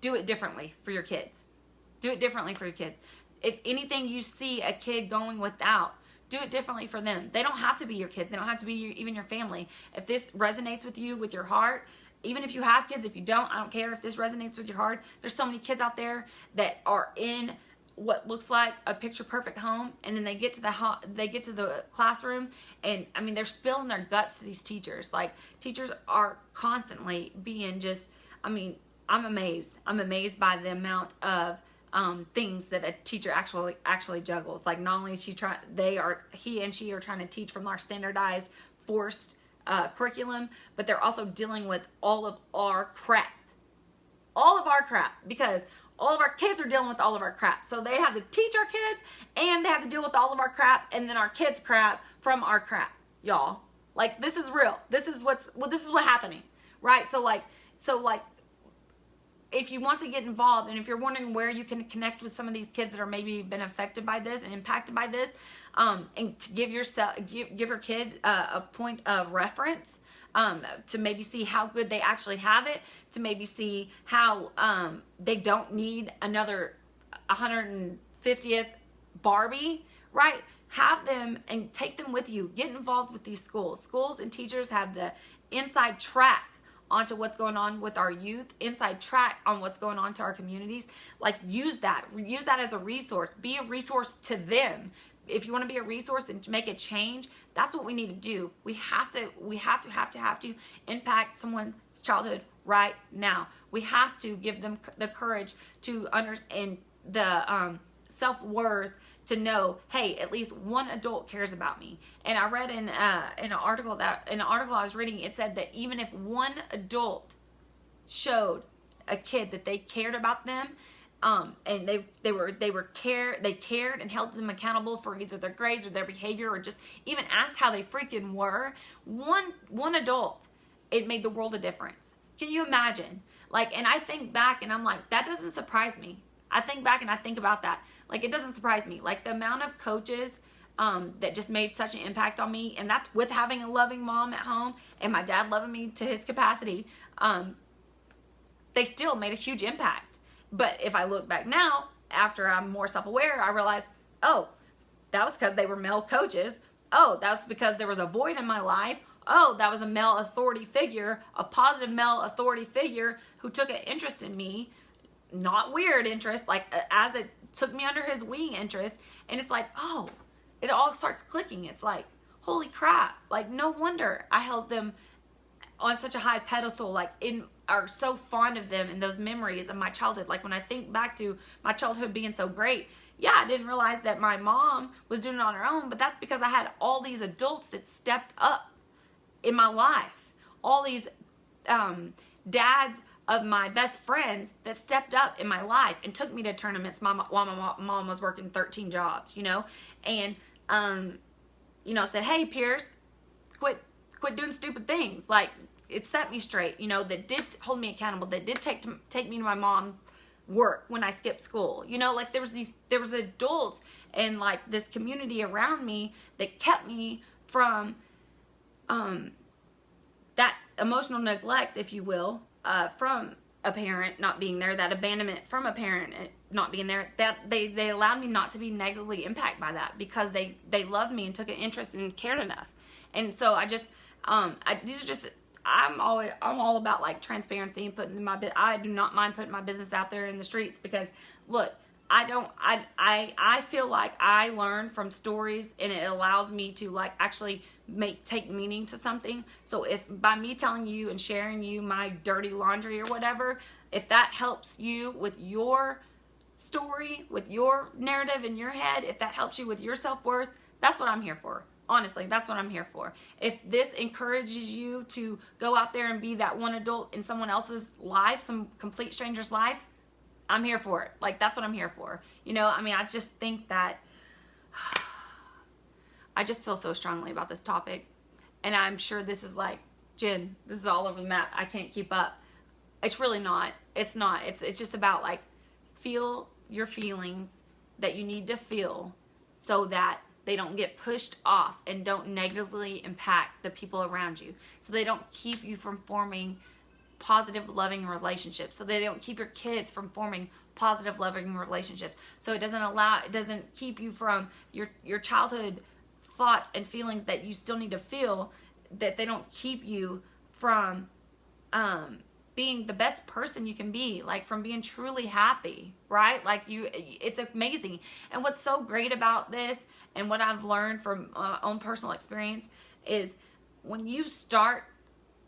do it differently for your kids. Do it differently for your kids. If anything you see a kid going without, do it differently for them. They don't have to be your kid. They don't have to be even your family. If this resonates with you, with your heart, even if you have kids, if you don't, I don't care. If this resonates with your heart, there's so many kids out there that are in what looks like a picture perfect home, and then they get to the classroom, and I mean, they're spilling their guts to these teachers. Like, teachers are constantly being just, I mean, I'm amazed by the amount of things that a teacher actually juggles. Like, not only is he and she are trying to teach from our standardized, forced curriculum, but they're also dealing with all of our crap, because all of our kids are dealing with all of our crap. So they have to teach our kids, and they have to deal with all of our crap, and then our kids' crap from our crap, y'all. Like, this is real. This is what's happening, right? So like, if you want to get involved, and if you're wondering where you can connect with some of these kids that are maybe been affected by this and impacted by this, and to give your kid a point of reference, to maybe see how good they actually have it, to maybe see how they don't need another 150th Barbie, right? Have them and take them with you. Get involved with these schools. Schools and teachers have the inside track onto what's going on with our youth, inside track on what's going on to our communities. Like, use that as a resource. Be a resource to them. If you want to be a resource and make a change, that's what we need to do. We have to impact someone's childhood right now. We have to give them the courage to understand the self-worth, to know, hey, at least one adult cares about me. And I read in an article I was reading, it said that even if one adult showed a kid that they cared about them, and they cared and held them accountable for either their grades or their behavior, or just even asked how they freaking were, one adult, it made the world a difference. Can you imagine? Like, and I think back and I'm like, that doesn't surprise me. I think back and I think about that. Like, it doesn't surprise me. Like, the amount of coaches that just made such an impact on me, and that's with having a loving mom at home and my dad loving me to his capacity, they still made a huge impact. But if I look back now, after I'm more self-aware, I realize, oh, that was because they were male coaches. Oh, that was because there was a void in my life. Oh, that was a male authority figure, a positive male authority figure who took an interest in me. Not weird interest, like as it took me under his wing interest. And it's like, oh, it all starts clicking. It's like, holy crap. Like, no wonder I held them on such a high pedestal, like are so fond of them and those memories of my childhood. Like, when I think back to my childhood being so great, yeah, I didn't realize that my mom was doing it on her own, but that's because I had all these adults that stepped up in my life. All these dads of my best friends that stepped up in my life and took me to tournaments while my mom was working 13 jobs, you know, and, said, hey, Pierce, quit doing stupid things. Like, it set me straight, you know, that did hold me accountable, that did take me to my mom's work when I skipped school. You know, like, there was adults and like this community around me that kept me from that emotional neglect, if you will, from a parent not being there, that abandonment from a parent not being there, that they allowed me not to be negatively impacted by that, because they loved me and took an interest and cared enough. And so I just, I'm all about like transparency and I do not mind putting my business out there in the streets, because look, I feel like I learn from stories, and it allows me to like actually take meaning to something. So if by me telling you and sharing you my dirty laundry or whatever, if that helps you with your story, with your narrative in your head, if that helps you with your self-worth, that's what I'm here for. Honestly, that's what I'm here for. If this encourages you to go out there and be that one adult in someone else's life, some complete stranger's life, I'm here for it. Like, that's what I'm here for. You know, I mean, I just think that I just feel so strongly about this topic. And I'm sure this is like, Jen, this is all over the map. I can't keep up. It's really not. It's not. It's just about like, feel your feelings that you need to feel so that they don't get pushed off and don't negatively impact the people around you. So they don't keep you from forming positive, loving relationships. So they don't keep your kids from forming positive, loving relationships. So it doesn't keep you from your childhood thoughts and feelings that you still need to feel, that they don't keep you from being the best person you can be, like from being truly happy, right? Like it's amazing. And what's so great about this, and what I've learned from my own personal experience, is when you start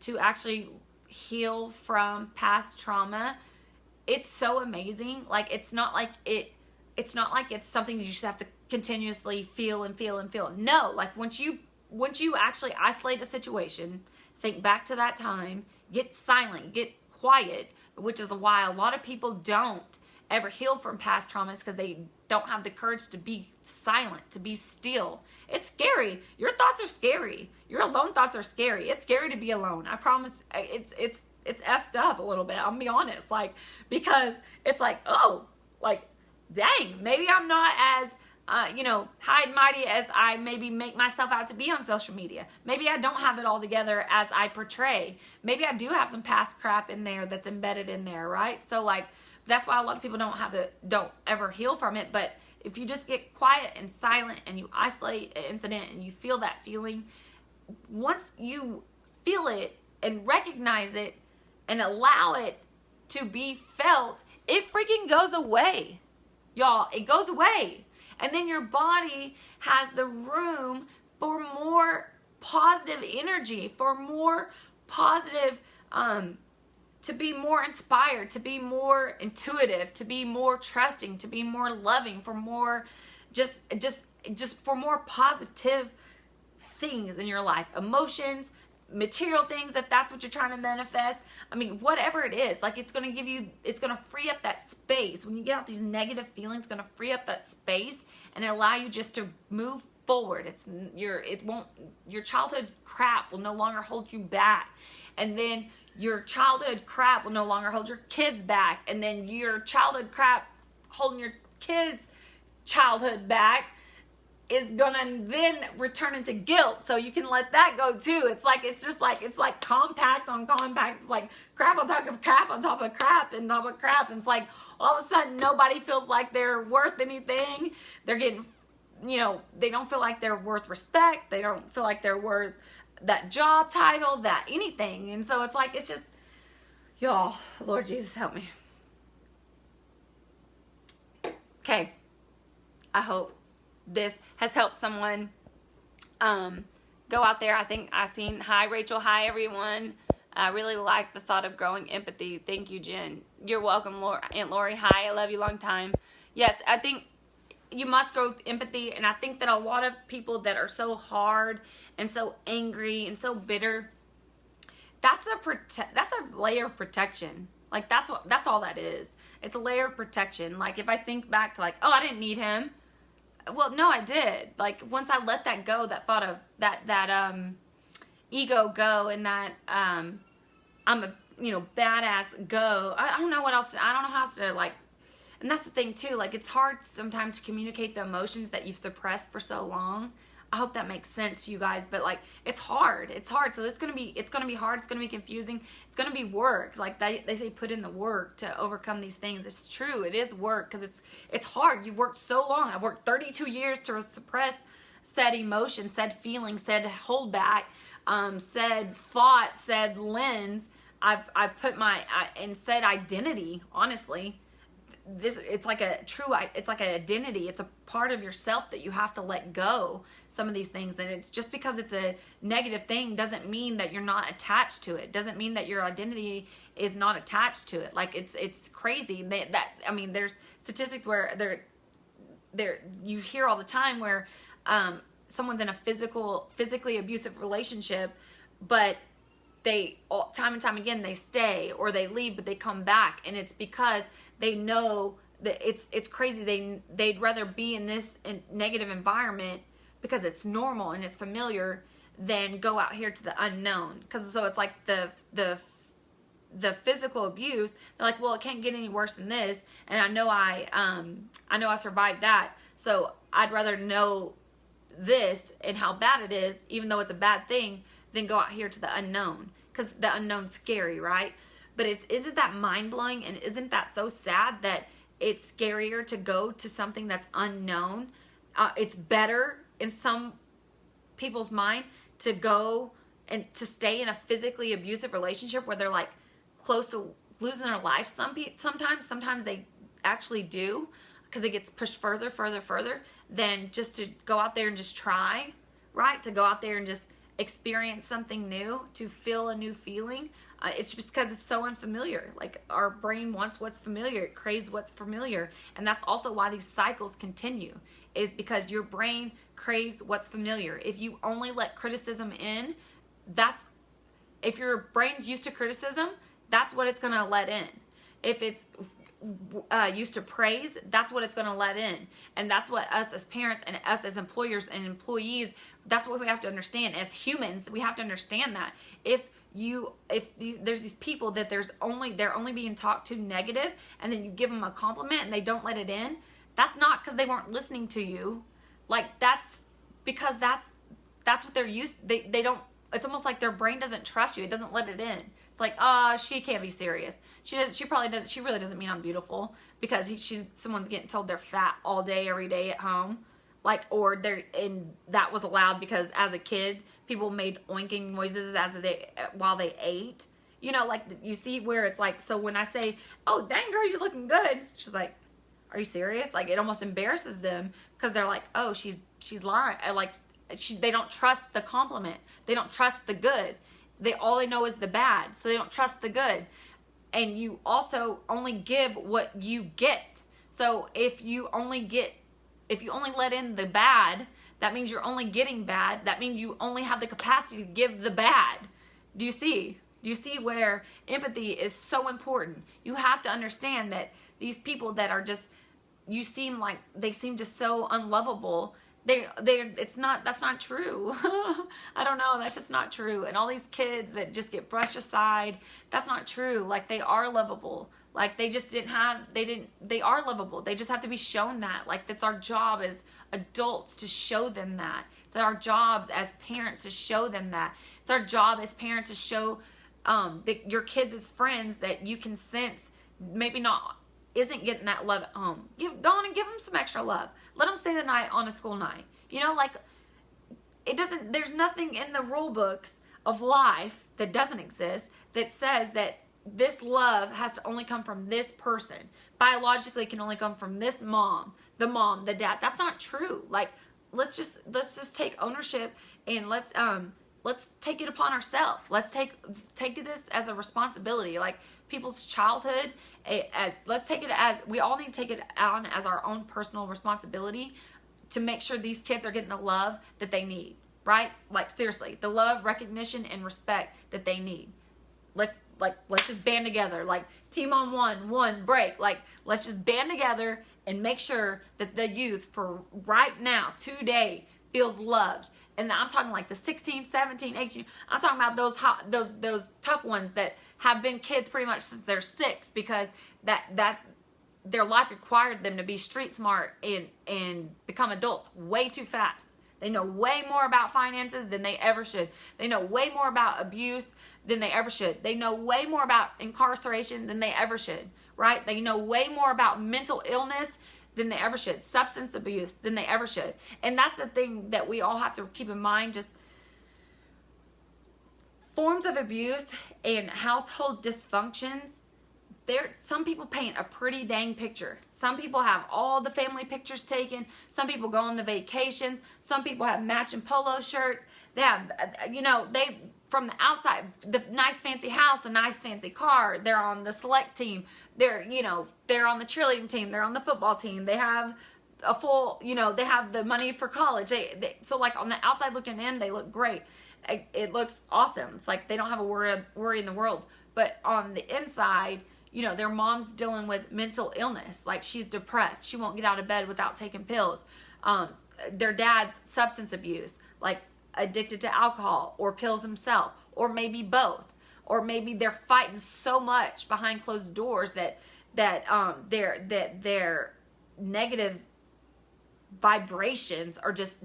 to actually heal from past trauma, it's so amazing. Like it's not like it's something that you just have to continuously feel and feel and feel. No, like once you actually isolate a situation, think back to that time, get silent, get quiet, which is why a lot of people don't ever heal from past traumas, because they don't have the courage to be silent, to be still. It's scary. Your thoughts are scary. Your alone thoughts are scary. It's scary to be alone. I promise. It's effed up a little bit. I'll be honest, like, because it's like, oh, like, dang, maybe I'm not as high and mighty as I maybe make myself out to be on social media. Maybe I don't have it all together as I portray. Maybe I do have some past crap in there that's embedded in there, right? So like, that's why a lot of people don't ever heal from it. But if you just get quiet and silent and you isolate an incident and you feel that feeling, once you feel it and recognize it and allow it to be felt, it freaking goes away. Y'all, it goes away. And then your body has the room for more positive energy, for more positive, to be more inspired, to be more intuitive, to be more trusting, to be more loving, for more, just for more positive things in your life, emotions, material things, if that's what you're trying to manifest. I mean, whatever it is, like it's going to free up that space. When you get out these negative feelings, it's going to free up that space and allow you just to move forward. Your childhood crap will no longer hold you back. And then your childhood crap will no longer hold your kids back. And then your childhood crap holding your kids' childhood back is gonna then return into guilt, so you can let that go too. It's like compact on compact. It's like crap on top of crap on top of crap and top of crap. And it's like all of a sudden nobody feels like they're worth anything. They're getting, they don't feel like they're worth respect. They don't feel like they're worth that job title, that anything. And so it's like, it's just, y'all, Lord Jesus, help me. Okay, I hope this has helped someone go out there. I think I've seen, hi Rachel, hi everyone. I really like the thought of growing empathy. Thank you, Jen. You're welcome, Aunt Lori. Hi, I love you, long time. Yes, I think you must grow empathy, and I think that a lot of people that are so hard and so angry and so bitter, that's a layer of protection. Like that's all that is. It's a layer of protection. Like if I think back to like, oh, I didn't need him. Well, no, I did. Like once I let that go, that thought of that ego go, and that I'm a badass go. I don't know what else. I don't know how else to like. And that's the thing too. Like it's hard sometimes to communicate the emotions that you've suppressed for so long. I hope that makes sense to you guys, but like it's hard. It's hard. So it's gonna be hard. It's gonna be confusing. It's gonna be work. Like they say, put in the work to overcome these things. It's true. It is work because it's hard. You worked so long. I've worked 32 years to suppress said emotion, said feeling, said holdback, said thought, said lens. I've put and said identity. Honestly, it's like it's like an identity. It's a part of yourself that you have to let go some of these things. And it's just because it's a negative thing doesn't mean that you're not attached to it. Doesn't mean that your identity is not attached to it. Like it's crazy I mean, there's statistics where you hear all the time where someone's in a physically abusive relationship, but they time and time again they stay or they leave, but they come back, and it's because they know that it's crazy. They'd rather be in this negative environment because it's normal and it's familiar than go out here to the unknown. Because so it's like the physical abuse. They're like, well, it can't get any worse than this, and I know I survived that, so I'd rather know this and how bad it is, even though it's a bad thing, than go out here to the unknown, because the unknown's scary, right? But isn't that mind-blowing, and isn't that so sad that it's scarier to go to something that's unknown? It's better in some people's mind to go and to stay in a physically abusive relationship where they're like close to losing their life. Sometimes they actually do, because it gets pushed further than just to go out there and just try, right? To go out there and just experience something new, to feel a new feeling. It's just because it's so unfamiliar. Like, our brain wants what's familiar. It craves what's familiar. And that's also why these cycles continue, is because your brain craves what's familiar. If you only let criticism in, if your brain's used to criticism, that's what it's going to let in. If it's used to praise, that's what it's going to let in. And that's what us as parents and us as employers and employees, that's what we have to understand as humans. We have to understand that if there's these people that they're only being talked to negative, and then you give them a compliment and they don't let it in, that's not because they weren't listening to you. Like, that's because that's what they're used. They don't. It's almost like their brain doesn't trust you. It doesn't let it in. It's like, she can't be serious. She really doesn't mean I'm beautiful, because someone's getting told they're fat all day, every day at home. Like, and that was allowed because as a kid, people made oinking noises while they ate. You know, like, you see where it's like, so when I say, oh, dang girl, you're looking good, she's like, are you serious? Like, it almost embarrasses them, because they're like, oh, she's lying. They don't trust the compliment. They don't trust the good. All they know is the bad, so they don't trust the good. And you also only give what you get. So if you only let in the bad, that means you're only getting bad. That means you only have the capacity to give the bad. Do you see? Do you see where empathy is so important? You have to understand that these people that are just, they seem just so unlovable. That's not true. I don't know. That's just not true. And all these kids that just get brushed aside, that's not true. Like, they are lovable. Like, they are lovable. They just have to be shown that. Like, that's our job as adults to show them that. It's our job as parents to show them that. It's our job as parents to show your kids as friends that you can sense maybe isn't getting that love at home. Go on and give them some extra love. Let them stay the night on a school night. You know, like, there's nothing in the rule books of life that doesn't exist that says that this love has to only come from this person. Biologically, it can only come from this mom, the dad. That's not true. Like, let's just take ownership, and let's take it upon ourselves. Let's take this as a responsibility. Like, people's childhood, let's take it as, we all need to take it on as our own personal responsibility to make sure these kids are getting the love that they need, right? Like, seriously, the love, recognition, and respect that they need. Let's just band together, like, team on one break. Like, let's just band together and make sure that the youth for right now, today, feels loved. And I'm talking like the 16, 17, 18. I'm talking about those tough ones that have been kids pretty much since they're 6, because that their life required them to be street smart and become adults way too fast. They know way more about finances than they ever should. They know way more about abuse than they ever should. They know way more about incarceration than they ever should, right? They know way more about mental illness than they ever should, substance abuse than they ever should. And that's the thing that we all have to keep in mind. Just forms of abuse and household dysfunctions some people paint a pretty dang picture. Some people have all the family pictures taken. Some people go on the vacations. Some people have matching polo shirts. They have, they from the outside, the nice fancy house, a nice fancy car. They're on the select team. They're on the cheerleading team. They're on the football team. They have a full, they have the money for college. So like on the outside looking in, they look great. It looks awesome. It's like they don't have a worry in the world. But on the inside, their mom's dealing with mental illness. Like she's depressed. She won't get out of bed without taking pills. Their dad's substance abuse, like addicted to alcohol or pills himself, or maybe both. Or maybe they're fighting so much behind closed doors that their negative vibrations are just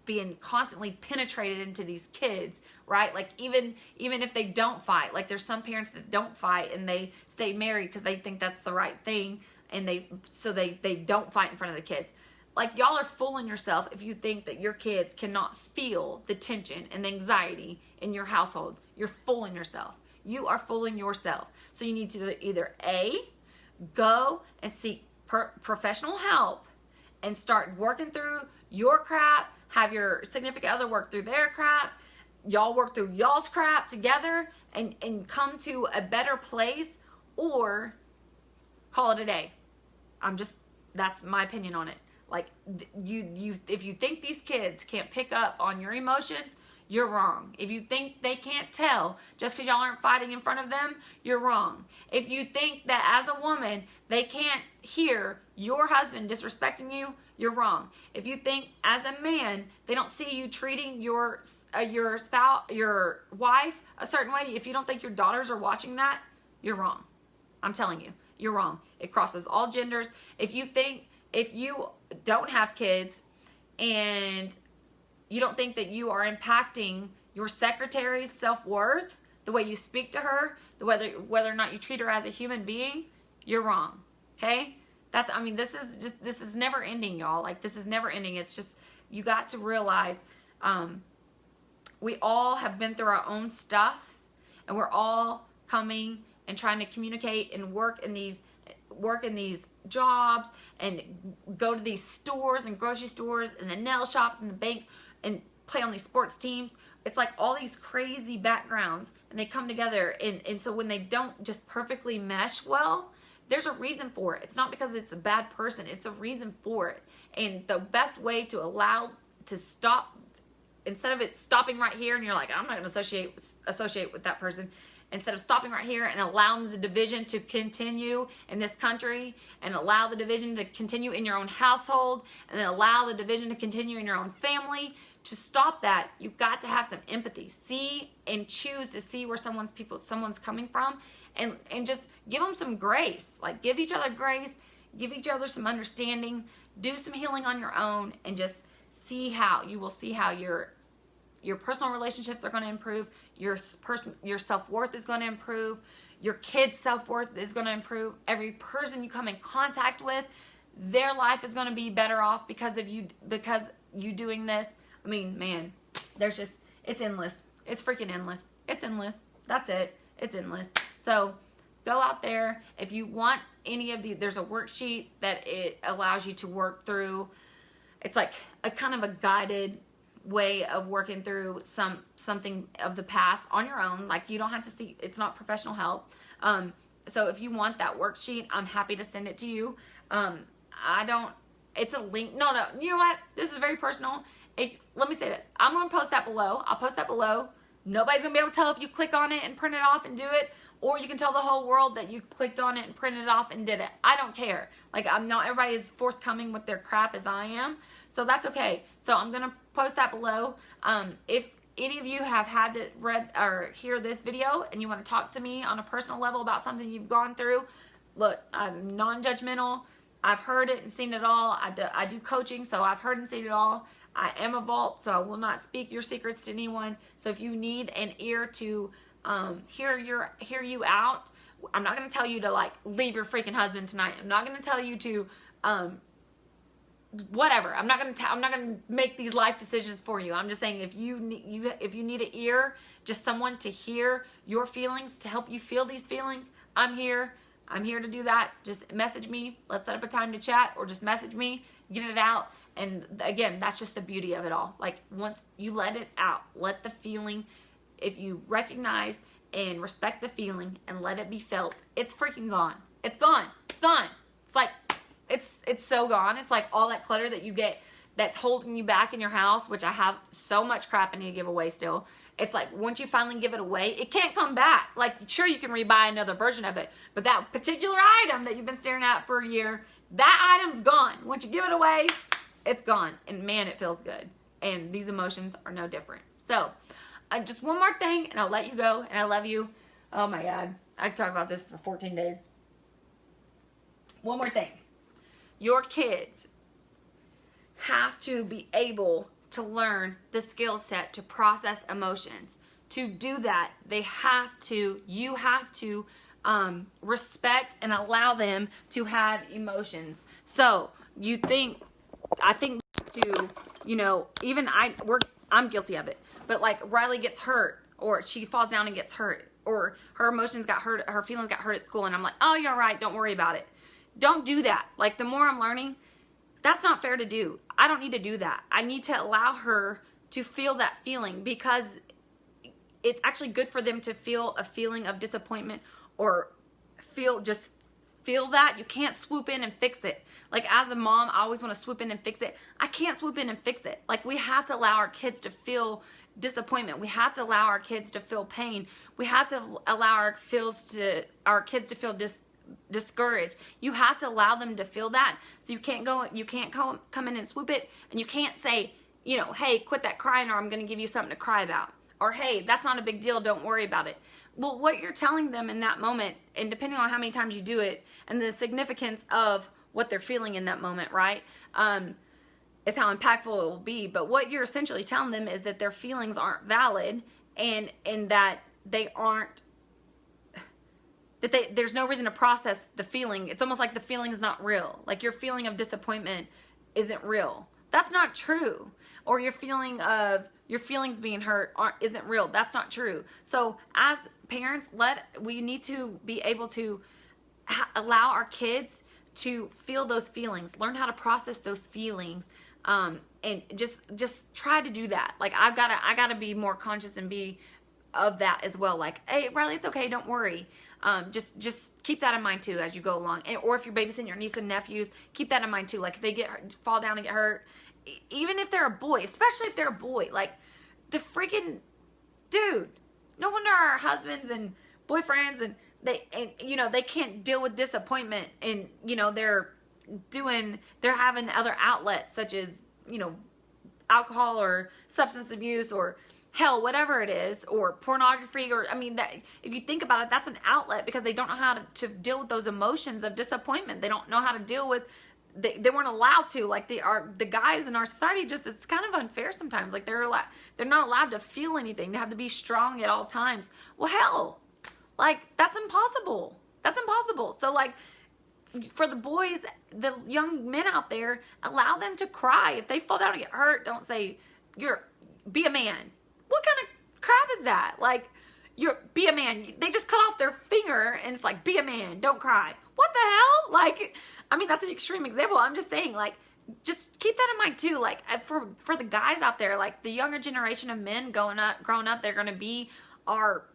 being constantly penetrated into these kids, right? Like even if they don't fight, like there's some parents that don't fight and they stay married because they think that's the right thing, and they don't fight in front of the kids. Like y'all are fooling yourself if you think that your kids cannot feel the tension and the anxiety in your household. You're fooling yourself. You are fooling yourself. So you need to either A, go and seek professional help and start working through your crap, have your significant other work through their crap, y'all work through y'all's crap together and come to a better place, or call it a day. That's my opinion on it. Like if you think these kids can't pick up on your emotions, you're wrong. If you think they can't tell just because y'all aren't fighting in front of them, you're wrong. If you think that as a woman they can't hear your husband disrespecting you, you're wrong. If you think as a man they don't see you treating your spouse, your wife a certain way, if you don't think your daughters are watching that, you're wrong. I'm telling you, you're wrong. It crosses all genders. If you don't have kids and you don't think that you are impacting your secretary's self-worth, the way you speak to her, whether or not you treat her as a human being, you're wrong. Okay? This is never ending, y'all. Like, this is never ending. It's just, you got to realize we all have been through our own stuff, and we're all coming and trying to communicate and work in these jobs and go to these stores and grocery stores and the nail shops and the banks and play on these sports teams. It's like all these crazy backgrounds, and they come together, and so when they don't just perfectly mesh well, there's a reason for it. It's not because it's a bad person. It's a reason for it. And the best way to stop, instead of it stopping right here and you're like, I'm not going to associate with that person, instead of stopping right here and allowing the division to continue in this country, and allow the division to continue in your own household, and then allow the division to continue in your own family, to stop that, you've got to have some empathy. See and choose to see where someone's coming from, and just give them some grace. Like, give each other grace, give each other some understanding, do some healing on your own, and just see how your personal relationships are going to improve, your self-worth is going to improve, your kids' self-worth is going to improve. Every person you come in contact with, their life is going to be better off because you doing this. I mean, man, it's endless. It's freaking endless. It's endless. That's it. It's endless. So go out there. If you want any of there's a worksheet that it allows you to work through. It's like a kind of a guided way of working through something of the past on your own. Like, you don't have to see, it's not professional help. So if you want that worksheet, I'm happy to send it to you. It's a link. No, you know what? This is very personal. Let me say this. I'm going to post that below. I'll post that below. Nobody's going to be able to tell if you click on it and print it off and do it, or you can tell the whole world that you clicked on it and printed it off and did it. I don't care. Like, not everybody is forthcoming with their crap as I am. So that's okay. So I'm going to post that below. If any of you have had to read or hear this video and you want to talk to me on a personal level about something you've gone through, look, I'm non-judgmental. I've heard it and seen it all. I do coaching, so I've heard and seen it all. I am a vault, so I will not speak your secrets to anyone. So if you need an ear to hear you out, I'm not going to tell you to like leave your freaking husband tonight. I'm not going to tell you to whatever. I'm not going to make these life decisions for you. I'm just saying, if you need an ear, just someone to hear your feelings, to help you feel these feelings, I'm here. I'm here to do that. Just message me. Let's set up a time to chat, or just message me, get it out. And again, that's just the beauty of it all. Like, once you let it out, let the feeling, if you recognize and respect the feeling and let it be felt, it's freaking gone. It's gone. It's gone. It's like, it's so gone. It's like all that clutter that you get that's holding you back in your house, which I have so much crap I need to give away still. It's like, once you finally give it away, it can't come back. Like, sure, you can rebuy another version of it, but that particular item that you've been staring at for a year, that item's gone. Once you give it away, it's gone. And man, it feels good. And these emotions are no different. So, just one more thing, and I'll let you go, and I love you. Oh my God. I could talk about this for 14 days. One more thing. Your kids have to be able to learn the skill set to process emotions. To do that, you have to respect and allow them to have emotions. So I think to, even I'm guilty of it, but like Riley gets hurt, or she falls down and gets hurt, or her emotions got hurt, her feelings got hurt at school, and I'm like, oh, you're right, don't worry about it. Don't do that. Like, the more I'm learning, that's not fair to do. I don't need to do that. I need to allow her to feel that feeling, because it's actually good for them to feel a feeling of disappointment, or feel that. You can't swoop in and fix it. Like, as a mom, I always want to swoop in and fix it. I can't swoop in and fix it. Like, we have to allow our kids to feel disappointment. We have to allow our kids to feel pain. We have to allow our kids to feel discouraged. You have to allow them to feel that. So you can't come in and swoop it, and you can't say, hey, quit that crying, or I'm going to give you something to cry about, or hey, that's not a big deal, don't worry about it. Well, what you're telling them in that moment, and depending on how many times you do it and the significance of what they're feeling in that moment, right, is how impactful it will be. But what you're essentially telling them is that their feelings aren't valid, and that they aren't, there's no reason to process the feeling. It's almost like the feeling is not real. Like, your feeling of disappointment isn't real. That's not true. Or your feeling of your feelings being hurt isn't real. That's not true. So as parents, we need to be able to allow our kids to feel those feelings, learn how to process those feelings, and just try to do that. Like, I gotta be more conscious and be of that as well. Like, hey, Riley, it's okay, don't worry. Just keep that in mind too as you go along. Or if you're babysitting your niece and nephews, keep that in mind too. Like, if they fall down and get hurt, even if they're a boy, especially if they're a boy, like, the freaking dude. No wonder our husbands and boyfriends and they can't deal with disappointment, and they're having other outlets such as alcohol or substance abuse, or hell, whatever it is, or pornography, or that, if you think about it, that's an outlet, because they don't know how to deal with those emotions of disappointment. They don't know how to deal with, they weren't allowed to, like, the guys in our society, just, it's kind of unfair sometimes. Like, they're not allowed to feel anything. They have to be strong at all times. Well, hell, like, that's impossible. That's impossible. So, like, for the boys, the young men out there, allow them to cry. If they fall down and get hurt, don't say, be a man. What kind of crap is that? Like, be a man. They just cut off their finger, and it's like, be a man, don't cry. What the hell? Like, that's an extreme example. I'm just saying, like, just keep that in mind too. Like, for the guys out there, like, the younger generation of men growing up, they're going to be our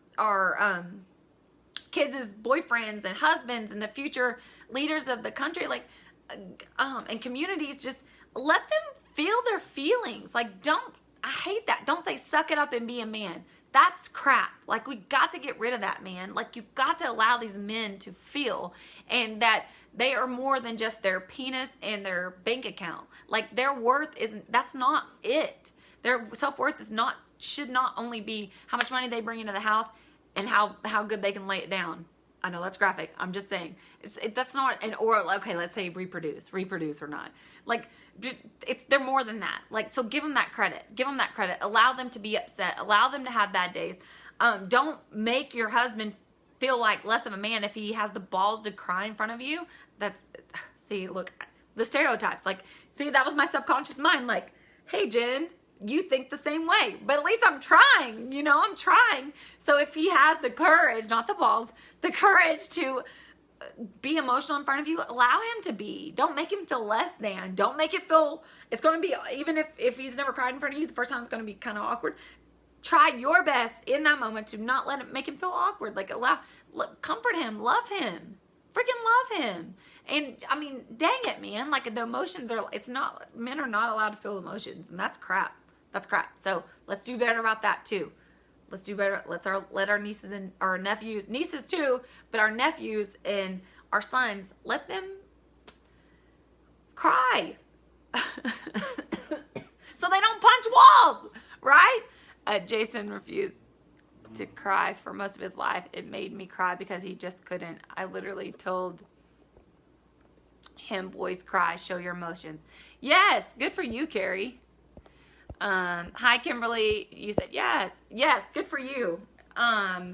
kids' boyfriends and husbands and the future leaders of the country, like, and communities. Just let them feel their feelings. Like, I hate that. Don't say suck it up and be a man. That's crap. Like, we got to get rid of that, man. Like, you got to allow these men to feel, and that they are more than just their penis and their bank account. Like, their worth that's not it. Their self-worth should not only be how much money they bring into the house and how good they can lay it down. I know that's graphic. I'm just saying that's not okay, let's say reproduce or not. Like, they're more than that. Like, so give them that credit. Allow them to be upset. Allow them to have bad days. Don't make your husband feel like less of a man if he has the balls to cry in front of you. Look, the stereotypes. Like, see, that was my subconscious mind. Like, hey, Jen, you think the same way, but at least I'm trying, I'm trying. So if he has the courage, not the balls, the courage to be emotional in front of you, allow him to be. Don't make him feel less than. Don't make it feel, it's going to be, even if he's never cried in front of you, the first time it's going to be kind of awkward. Try your best in that moment to not let it make him feel awkward. Like, comfort him, love him, freaking love him. And I mean, dang it, man. Like, the emotions are, men are not allowed to feel emotions, and that's crap. That's crap. So let's do better about that too. Let's do better. Let our nieces and our nieces too, but our nephews and our sons, let them cry. So they don't punch walls, right? Jason refused to cry for most of his life. It made me cry because he just couldn't. I literally told him, boys cry, show your emotions. Yes, good for you, Carrie. Hi, Kimberly. You said yes. Yes, good for you. I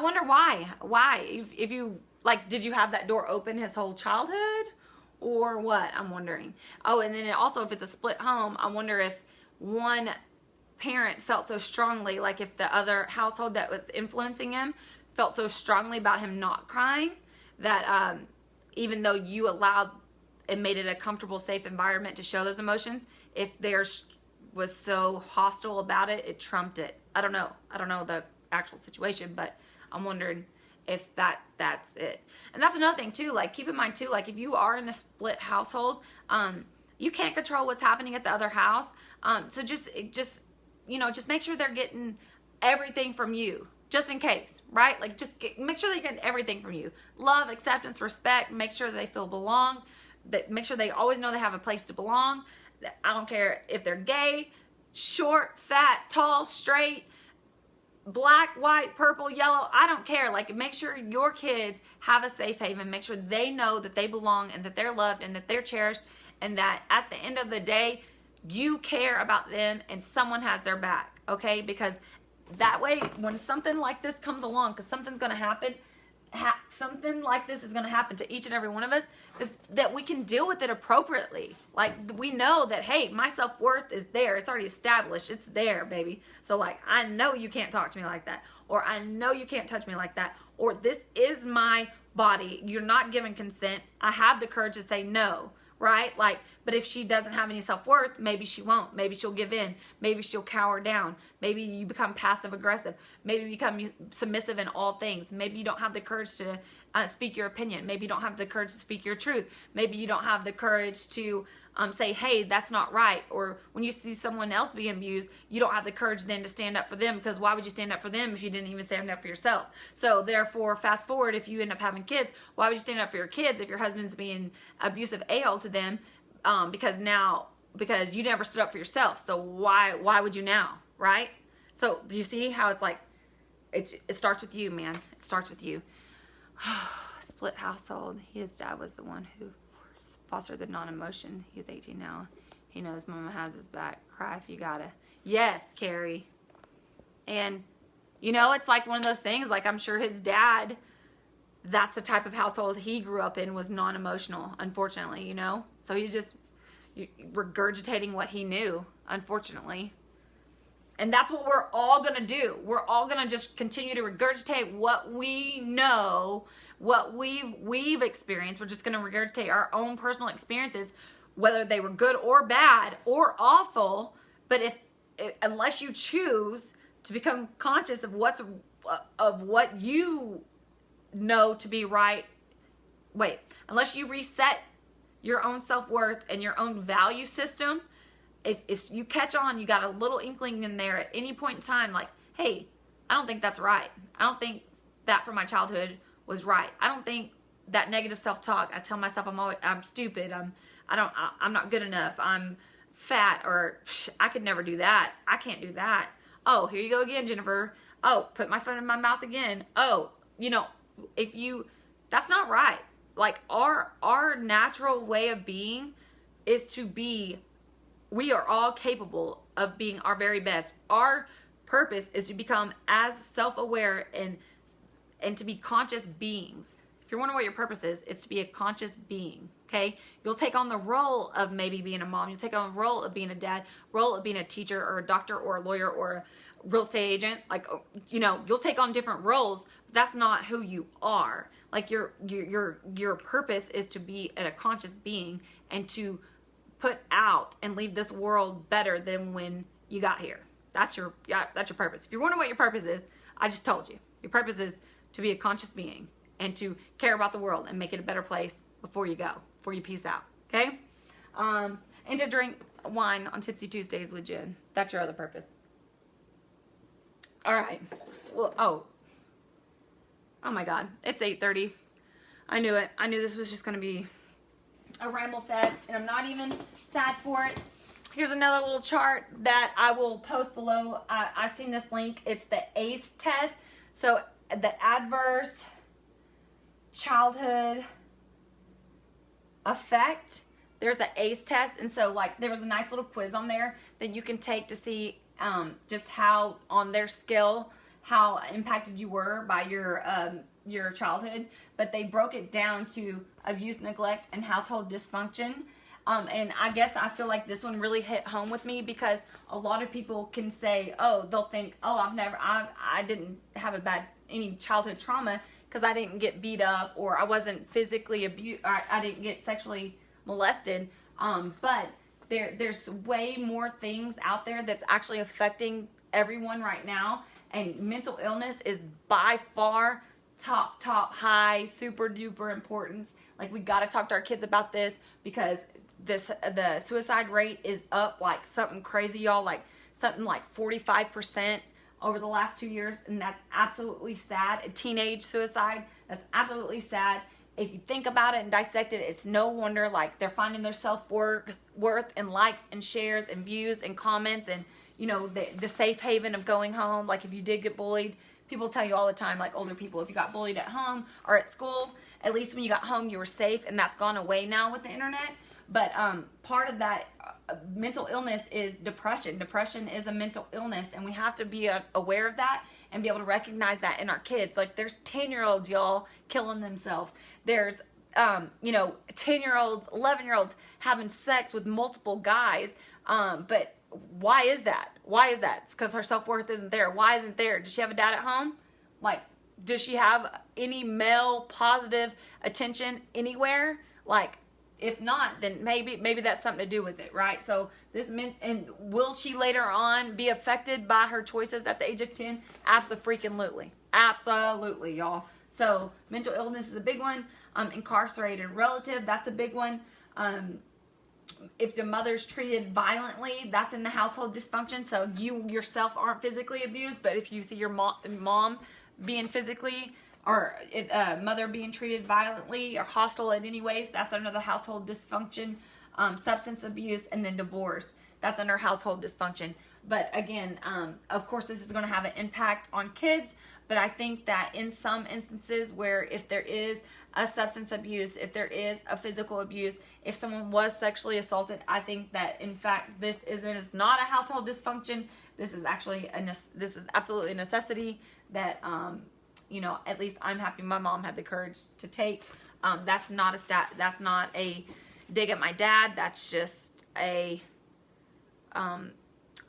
wonder why. Why? If you, like, did you have that door open his whole childhood? Or what? I'm wondering. Oh, and then also, if it's a split home, I wonder if one parent felt so strongly, like if the other household that was influencing him felt so strongly about him not crying, that even though you allowed and made it a comfortable, safe environment to show those emotions, if theirs was so hostile about it, it trumped it. I don't know the actual situation, but I'm wondering if that's it. And that's another thing too, like, keep in mind too, like, if you are in a split household, you can't control what's happening at the other house. So just make sure they're getting everything from you, just in case, right? Like, make sure they get everything from you. Love, acceptance, respect, make sure they feel belong, make sure they always know they have a place to belong. I don't care if they're gay, short, fat, tall, straight, black, white, purple, yellow, I don't care. Like, make sure your kids have a safe haven. Make sure they know that they belong and that they're loved and that they're cherished, and that at the end of the day, you care about them and someone has their back, okay? Because that way, when something like this comes along, because something's going to happen, something like this is going to happen to each and every one of us, that we can deal with it appropriately. Like, we know that, hey, my self-worth is there. It's already established. It's there, baby. So, like, I know you can't talk to me like that, or I know you can't touch me like that, or this is my body. You're not giving consent. I have the courage to say no, right? Like, but if she doesn't have any self-worth, maybe she won't. Maybe she'll give in. Maybe she'll cower down. Maybe you become passive aggressive. Maybe you become submissive in all things. Maybe you don't have the courage to speak your opinion. Maybe you don't have the courage to speak your truth. Maybe you don't have the courage to say, hey, that's not right. Or when you see someone else being abused, you don't have the courage then to stand up for them, because why would you stand up for them if you didn't even stand up for yourself? So therefore, fast forward, if you end up having kids, why would you stand up for your kids if your husband's being abusive a-hole to them? Because you never stood up for yourself. So why would you now, right? So do you see how it's like, it starts with you, man. It starts with you. Split household. His dad was the one who fostered the non-emotion. He's 18 now. He knows mama has his back. Cry if you gotta. Yes, Carrie. And, it's like one of those things, like, I'm sure his dad, that's the type of household he grew up in, was non-emotional, unfortunately, So he's just regurgitating what he knew, unfortunately. And that's what we're all going to do. We're all going to just continue to regurgitate what we know, what we've experienced. We're just going to regurgitate our own personal experiences, whether they were good or bad or awful. But unless you choose to become conscious of what you know to be right, unless you reset your own self-worth and your own value system, if you catch on, you got a little inkling in there at any point in time, like, hey, I don't think that's right. I don't think that from my childhood was right. I don't think that negative self-talk, I tell myself I'm stupid, I'm not good enough, I'm fat, or I could never do that, I can't do that. Oh, here you go again, Jennifer. Oh, put my foot in my mouth again. Oh, that's not right. Like, our natural way of being is to be, we are all capable of being our very best. Our purpose is to become as self-aware and to be conscious beings. If you're wondering what your purpose is, it's to be a conscious being, okay? You'll take on the role of maybe being a mom. You'll take on the role of being a dad, role of being a teacher or a doctor or a lawyer or a real estate agent. Like, you'll take on different roles, but that's not who you are. Like your purpose is to be a conscious being and to put out and leave this world better than when you got here. That's your purpose. If you're wondering what your purpose is, I just told you. Your purpose is to be a conscious being and to care about the world and make it a better place before you go, before you peace out. Okay? And to drink wine on Tipsy Tuesdays with Jen. That's your other purpose. All right. Well, oh my God. It's 8:30. I knew it. I knew this was just going to be a ramble fest, and I'm not even sad for it. Here's another little chart that I will post below. I've seen this link. It's the ACE test. So the adverse childhood effect. There's the ACE test, and so like there was a nice little quiz on there that you can take to see just how on their scale how impacted you were by your childhood. But they broke it down to abuse, neglect, and household dysfunction. And I guess I feel like this one really hit home with me because a lot of people can say, oh, they'll think, oh, I didn't have any childhood trauma because I didn't get beat up or I wasn't physically abused, or I didn't get sexually molested. But there's way more things out there that's actually affecting everyone right now. And mental illness is by far top high, super duper importance. Like, we got to talk to our kids about this because the suicide rate is up like something crazy, y'all, like something like 45% over the last 2 years, and that's absolutely sad. A teenage suicide, that's absolutely sad. If you think about it and dissect it, it's no wonder like they're finding their self-worth in likes and shares and views and comments and, you know, the safe haven of going home. Like, if you did get bullied, people tell you all the time, like older people, if you got bullied at home or at school, at least when you got home you were safe, and that's gone away now with the internet. But part of that mental illness is depression. Depression is a mental illness, and we have to be aware of that and be able to recognize that in our kids. Like, there's 10-year-olds, y'all, killing themselves. There's 10-year-olds, 11-year-olds having sex with multiple guys. But why is that? Why is that? It's because her self-worth isn't there. Why isn't there? Does she have a dad at home? Like, does she have any male positive attention anywhere? Like, if not, then maybe that's something to do with it, right? So and will she later on be affected by her choices at the age of 10? Absolutely. Absolutely, y'all. So mental illness is a big one. Incarcerated relative, that's a big one. If the mother's treated violently, that's in the household dysfunction. So you yourself aren't physically abused, but if you see your mom being physically or mother being treated violently or hostile in any ways, that's under the household dysfunction. Substance abuse, and then divorce, that's under household dysfunction. But again, of course, this is going to have an impact on kids, but I think that in some instances where if there is a substance abuse, if there is a physical abuse, if someone was sexually assaulted, I think that in fact this is not a household dysfunction. This is actually this is absolutely a necessity that at least I'm happy my mom had the courage to take. That's not a dig at my dad. That's just a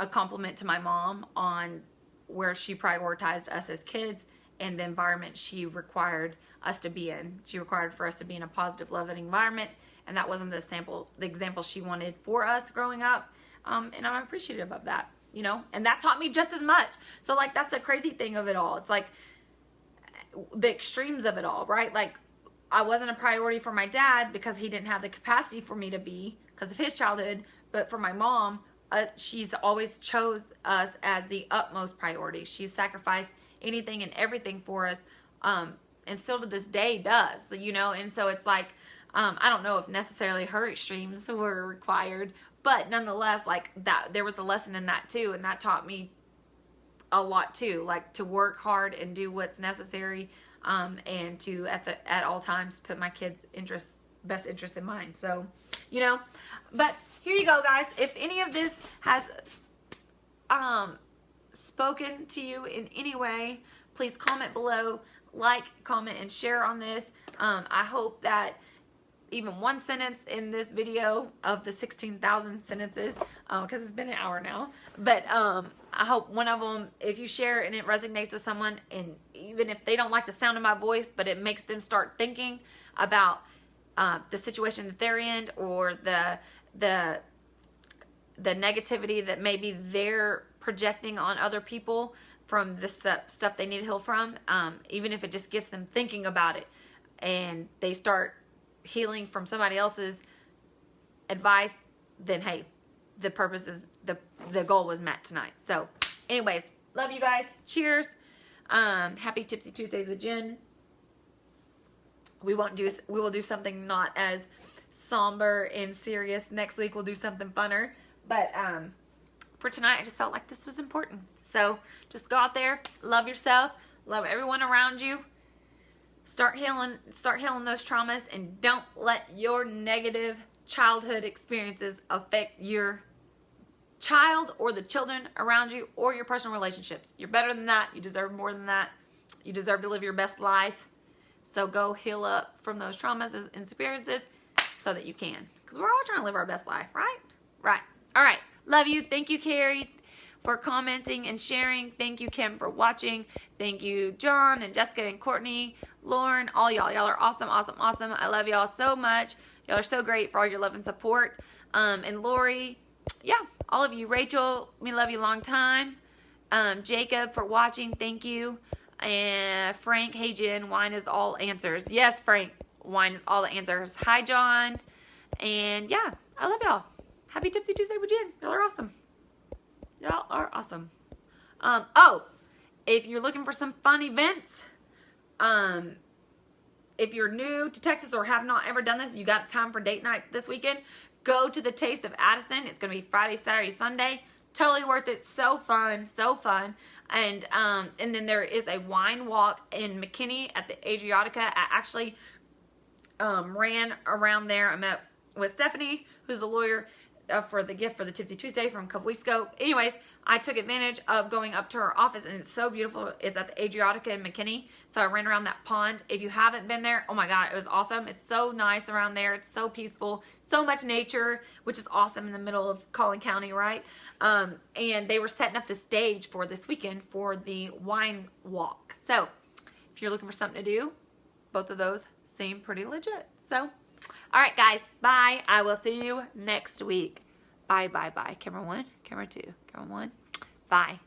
compliment to my mom on where she prioritized us as kids and the environment she required us to be in. She required for us to be in a positive, loving environment, and that wasn't the example she wanted for us growing up. And I'm appreciative of that, and that taught me just as much. So like, that's the crazy thing of it all. It's like the extremes of it all, right? Like, I wasn't a priority for my dad because he didn't have the capacity for me to be because of his childhood. But for my mom, she's always chose us as the utmost priority. She's sacrificed anything and everything for us, and still to this day does, And so it's like, I don't know if necessarily her extremes were required, but nonetheless, like that, there was a lesson in that too, and that taught me a lot too, like to work hard and do what's necessary, and to at all times put my kids' best interest in mind. So, but here you go, guys. If any of this has spoken to you in any way, please comment below, like, comment, and share on this. I hope that even one sentence in this video of the 16,000 sentences, because it's been an hour now, but I hope one of them, if you share and it resonates with someone, and even if they don't like the sound of my voice, but it makes them start thinking about the situation that they're in, or the negativity that maybe they're projecting on other people from the stuff they need to heal from, even if it just gets them thinking about it and they start healing from somebody else's advice, then hey, the purpose is, the goal was met tonight. So anyways, love you guys. Cheers. Happy Tipsy Tuesdays with Jen. We will do something not as somber and serious. Next week we'll do something funner. But for tonight, I just felt like this was important. So just go out there, love yourself, love everyone around you. Start healing those traumas, and don't let your negative childhood experiences affect your child or the children around you or your personal relationships. You're better than that. You deserve more than that. You deserve to live your best life. So go heal up from those traumas and experiences so that you can. Because we're all trying to live our best life, right? Right. All right. Love you. Thank you, Carrie, for commenting and sharing. Thank you, Kim, for watching. Thank you, John and Jessica and Courtney, Lauren, all y'all. Y'all are awesome, awesome, awesome. I love y'all so much. Y'all are so great for all your love and support. And Lori, yeah, all of you. Rachel, we love you long time. Jacob, for watching, thank you. And Frank, hey Jen, wine is all answers. Yes, Frank, wine is all the answers. Hi, John. And yeah, I love y'all. Happy Tipsy Tuesday with Jen. Y'all are awesome. Y'all are awesome. Oh, if you're looking for some fun events, if you're new to Texas or have not ever done this, you got time for date night this weekend, go to the Taste of Addison. It's going to be Friday, Saturday, Sunday. Totally worth it. So fun. So fun. And then there is a wine walk in McKinney at the Adriatica. I actually ran around there. I met with Stephanie, who's the lawyer for the gift for the Tipsy Tuesday from a couple weeks ago. Anyways, I took advantage of going up to her office, and it's so beautiful. It's at the Adriatica in McKinney. So I ran around that pond. If you haven't been there, oh my God, it was awesome. It's so nice around there. It's so peaceful, so much nature, which is awesome in the middle of Collin County, right? And they were setting up the stage for this weekend for the wine walk. So if you're looking for something to do, both of those seem pretty legit. So, all right, guys, bye. I will see you next week. Bye, bye, bye. Camera 1, camera 2, camera 1. Bye.